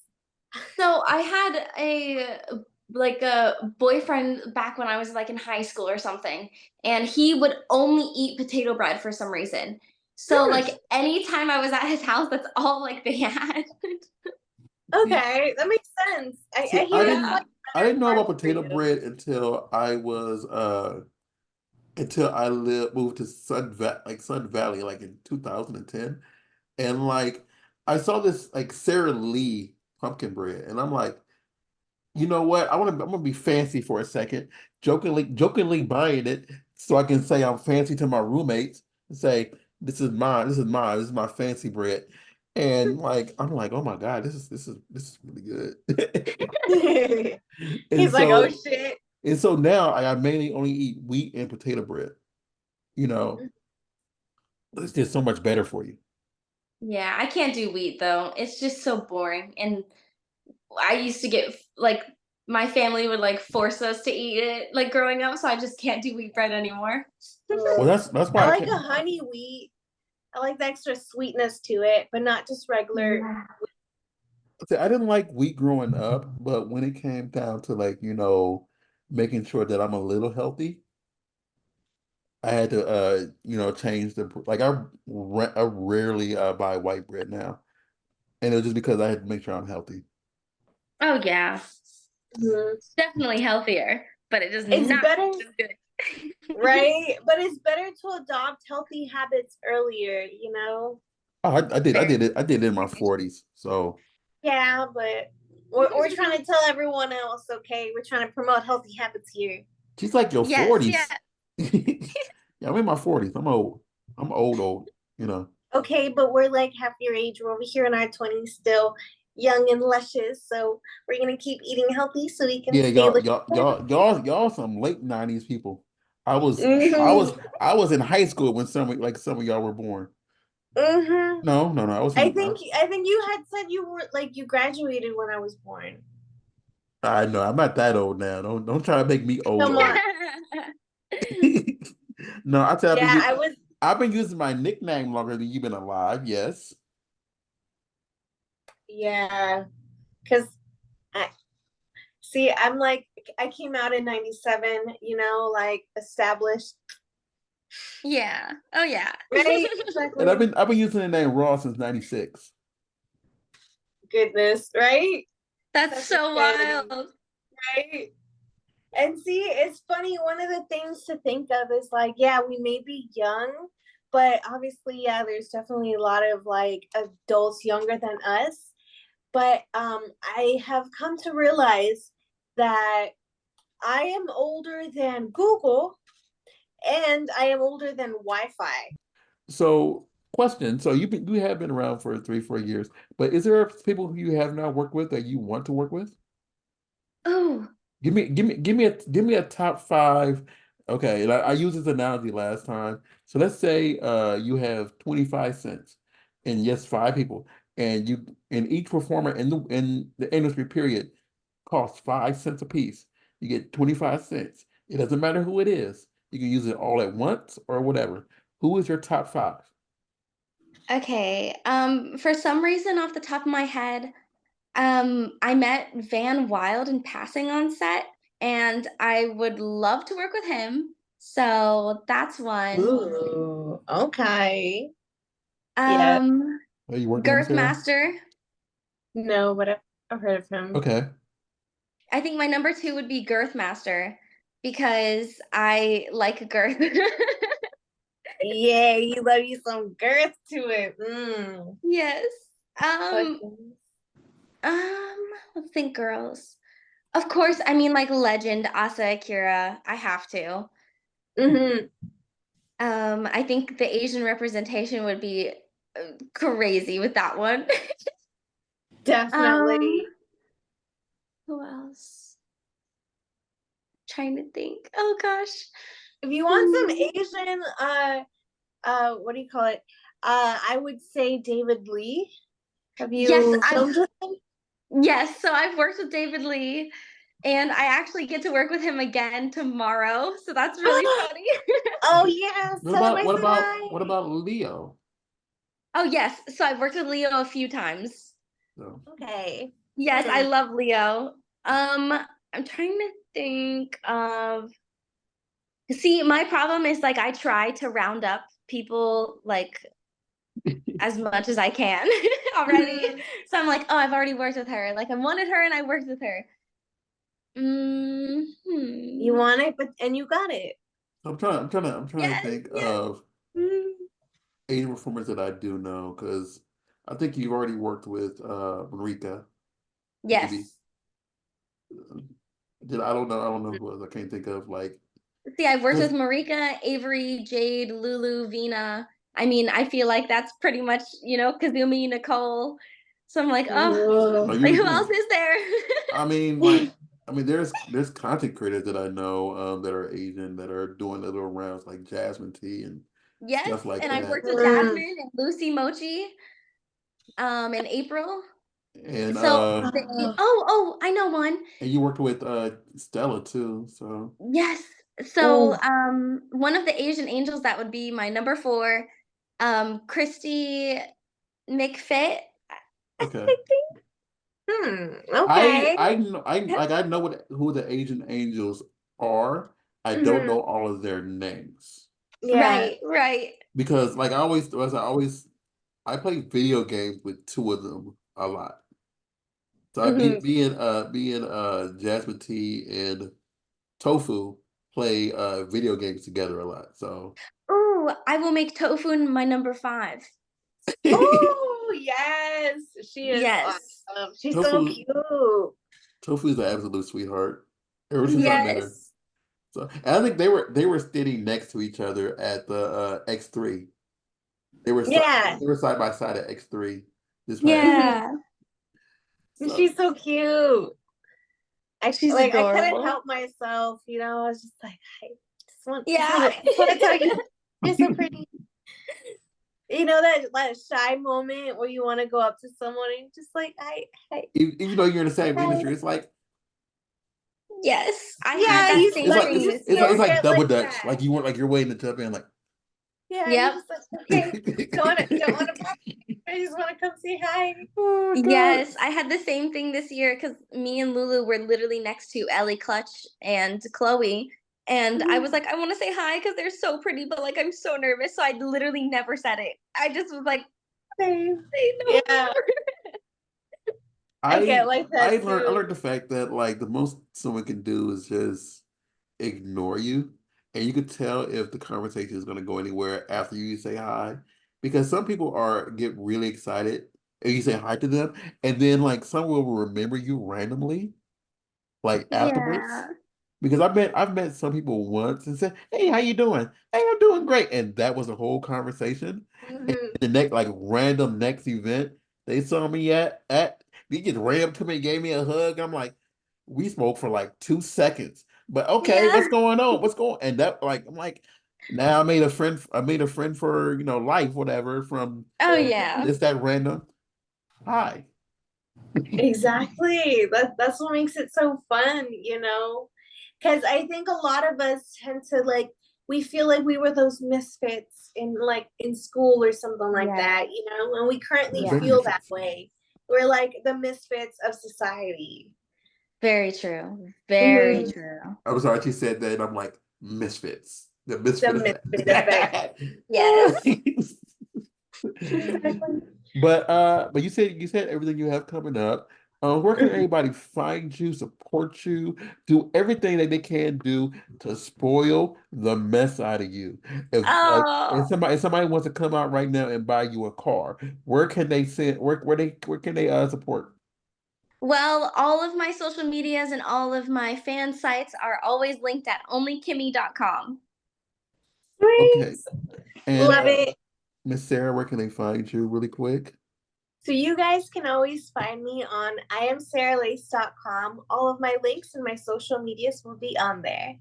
So I had a boyfriend back when I was like in high school or something, and he would only eat potato bread for some reason. So like serious. anytime I was at his house, that's all like they had. See, Okay, that makes sense. see, I hear it's like I better didn't know about carb for potato you. bread until I moved to Sun Valley like in 2010. And like I saw this like Sara Lee pumpkin bread, and I'm like, you know what? I'm gonna be fancy for a second, jokingly buying it so I can say I'm fancy to my roommates and say, this is my fancy bread. And like I'm like, oh my God, this is really good. And He's like, oh so shit. now I mainly only eat wheat and potato bread, you know. It's just so much better for you. Yeah, I can't do wheat though. It's just so boring. And I used to get like my family would like force us to eat it like growing up, so I just can't do wheat bread anymore. Well, Mm. that's I why I like a can't. honey wheat. I like the extra sweetness to it, but not just regular. Yeah. See, I didn't like wheat growing up, but when it came down to like, making sure that I'm a little healthy, I had to change like I rarely buy white bread now. And it was just because I had to make sure I'm healthy. Oh yeah. Mhm. Definitely healthier, but it does It's not better, taste as good. right? But it's better to adopt healthy habits earlier, you know? Oh, Fair. I did it in my 40s. So Yeah, but we're trying to tell everyone else, okay? We're trying to promote healthy habits here. she's like your Yes, yeah. 40s. Yeah, I'm in my 40s. I'm old. I'm old, you know. Okay, but we're like half your age. We're over here in our 20s still young and luscious. So we're going to keep eating healthy so we can Yeah, stay looking good. y'all some late 90s people. I was Mm-hmm. I was in high school when some of y'all were born. Mm-hmm. No, I think you had said you were like you graduated when I was born. I know I'm not that old now. Don't try to make me Come on. old. No, I tell Yeah, I was. I've been using my nickname longer than you've been alive, yes. Yeah, because I see. I'm like I came out in '97. You know, like established. Yeah. Oh yeah. Right. And Exactly. I've been using the name Raw since '96. Goodness. Right. That's Such a so sanity. wild. Right. And see, it's funny. One of the things to think of is like, yeah, we may be young, but obviously, yeah, there's definitely a lot of like adults younger than us. But I have come to realize that I am older than Google and I am older than Wi-Fi. So, question. So you have been around for 3, 4 years, but is there people who you have not worked with that you want to work with? Oh, Give me a top five. Okay, and I used this analogy last time. So let's say you have 25 cents and yes, five people, and each performer in the industry period costs 5 cents a piece. You get 25 cents. It doesn't matter who it is. You can use it all at once or whatever. Who is your top five? okay. For some reason, off the top of my head, I met Van Wild in passing on set, and I would love to work with him. So that's one. Ooh, okay. Yeah. Um, Oh, you worked with him, Sarah? Girthmaster. No, but I've heard of him. Okay. I think my number two would be Girthmaster because I like girth. Yeah, you love you some girth to it. Yes. Um, Okay. let's think, girls. Of course, I mean like legend Asa Akira. I have to. Mm-hmm. I think the Asian representation would be crazy with that one. um, Definitely. Who else? Trying to think. Oh gosh. If you want some Asian, what do you call it? I would say David Lee. Have Yes, you filmed with him? Yes, so I've worked with David Lee, and I actually get to work with him again tomorrow. So that's really funny. Oh yes, What tell him about I what said about hi. what about Leo? Oh yes, so I've worked with Leo a few times. So, Okay. Yes, I love Leo. I'm trying to think of. See, my problem is like I try to round up people like as much as I can already. So I'm like, oh, I've already worked with her. Like I wanted her and I worked with her. You want it, but and you got it. I'm trying to Yes, think yes. of Asian performers that I do know because I think you've already worked with Marika, maybe. Yes. I don't know who else. I can't think of like See, I've worked with just Marika, Avery, Jade, Lulu, Vina. I mean, I feel like that's pretty much, Kazumi, Nicole. So I'm like, oh, no, like you're who else is there? I mean there's content creators that I know that are Asian that are doing little rounds like Jasmine T and Yes, stuff like and I've that. worked with Jasmine and Lucy Mochi, in April. And So Oh. I know one. and you worked with Stella too, so Yes. So one of the Asian angels that would be my number 4, Christy McFit. okay. Okay. I know who the Asian angels are. I don't know all of their names Yeah. Right. because like I play video games with 2 of them a lot. So me and Jasmine T and Tofu play video games together a lot. So Oh, I will make Tofu my number 5. Oh yes, she is Yes. awesome. She's so Tofu cute. Tofu's an absolute sweetheart. Ever since I met her. Yes. So and I think they were standing next to each other at the X3. Yeah. They were side by side at X3 this past. Yeah. So She's so cute. She's I couldn't adorable. help myself, I was just like, I Yeah. just want to tell you, you're so pretty. That shy moment where you want to go up to someone and just like, even though you're in the same industry, it's like Yes. I had yeah, that you same thing you this year. it's like get double like dutch. that. Like you want like you're waiting to jump in like Yeah, Yep. you just like, okay, don't want to. I just want to come say hi. oh God. Yes, I had the same thing this year because me and Lulu were literally next to Ellie Clutch and Chloe. And I was like, I want to say hi because they're so pretty, but like I'm so nervous. So I literally never said it. I just was like, say no Yeah, more. I get like that I too. learned the fact that like the most someone can do is just ignore you. And you could tell if the conversation is going to go anywhere after you say hi. Because some people get really excited and you say hi to them, and then like some will remember you randomly, like afterwards. Yeah. Because I've met some people once and said, "Hey, how you doing? Hey, I'm doing great," and that was the whole conversation. And the next like random next event they saw me at they just ran up to me and gave me a hug. I'm like, we spoke for like 2 seconds, but okay, Yeah. what's going on? What's going? And that like I'm like, now I made a friend. I made a friend for life, whatever. From Oh, yeah. just that random hi. Exactly. That's what makes it so fun, because I think a lot of us tend to like we feel like we were those misfits in school or something like that, and we currently Very feel that misfits. way. We're like the misfits of society. Very true. Very Mhm. true. I'm sorry, she said that. And I'm like misfits. The The misfit misfit effect. effect. Yes. Exactly. But you said everything you have coming up. Where can anybody find you, support you, do everything that they can do to spoil the mess out of you? Oh. If somebody wants to come out right now and buy you a car, where can they send where can they support? Well, all of my social medias and all of my fan sites are always linked at onlykimmy.com. Sweet. Okay. And Love it. Miss Sarah, where can they find you really quick? So you guys can always find me on iamsarahLace.com. All of my links and my social medias will be on there.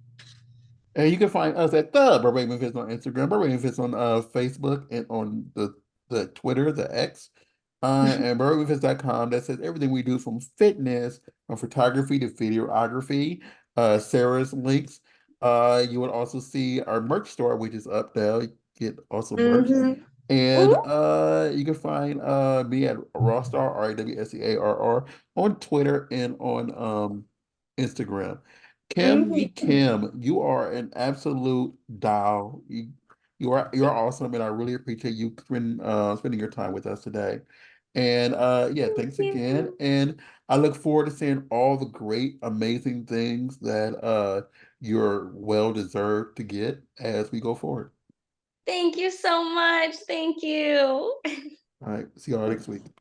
And you can find us at the Burbank Misfits on Instagram, Burbank Misfits on Facebook, and on the Twitter, the X, and burbankmisfits.com. That says everything we do from fitness, from photography to videography. Sarah's links. You will also see our merch store, which is up there. You get also merch. Mm-hmm. And Ooh. you can find me at Rawstar, RAWSEARR, on Twitter and on Instagram. Kim, you are an absolute doll. You're awesome, and I really appreciate you spending your time with us today. And yeah, Thank thanks again. you. And I look forward to seeing all the great, amazing things that you're well deserved to get as we go forward. Thank you so much. Thank you. All right, see y'all next week.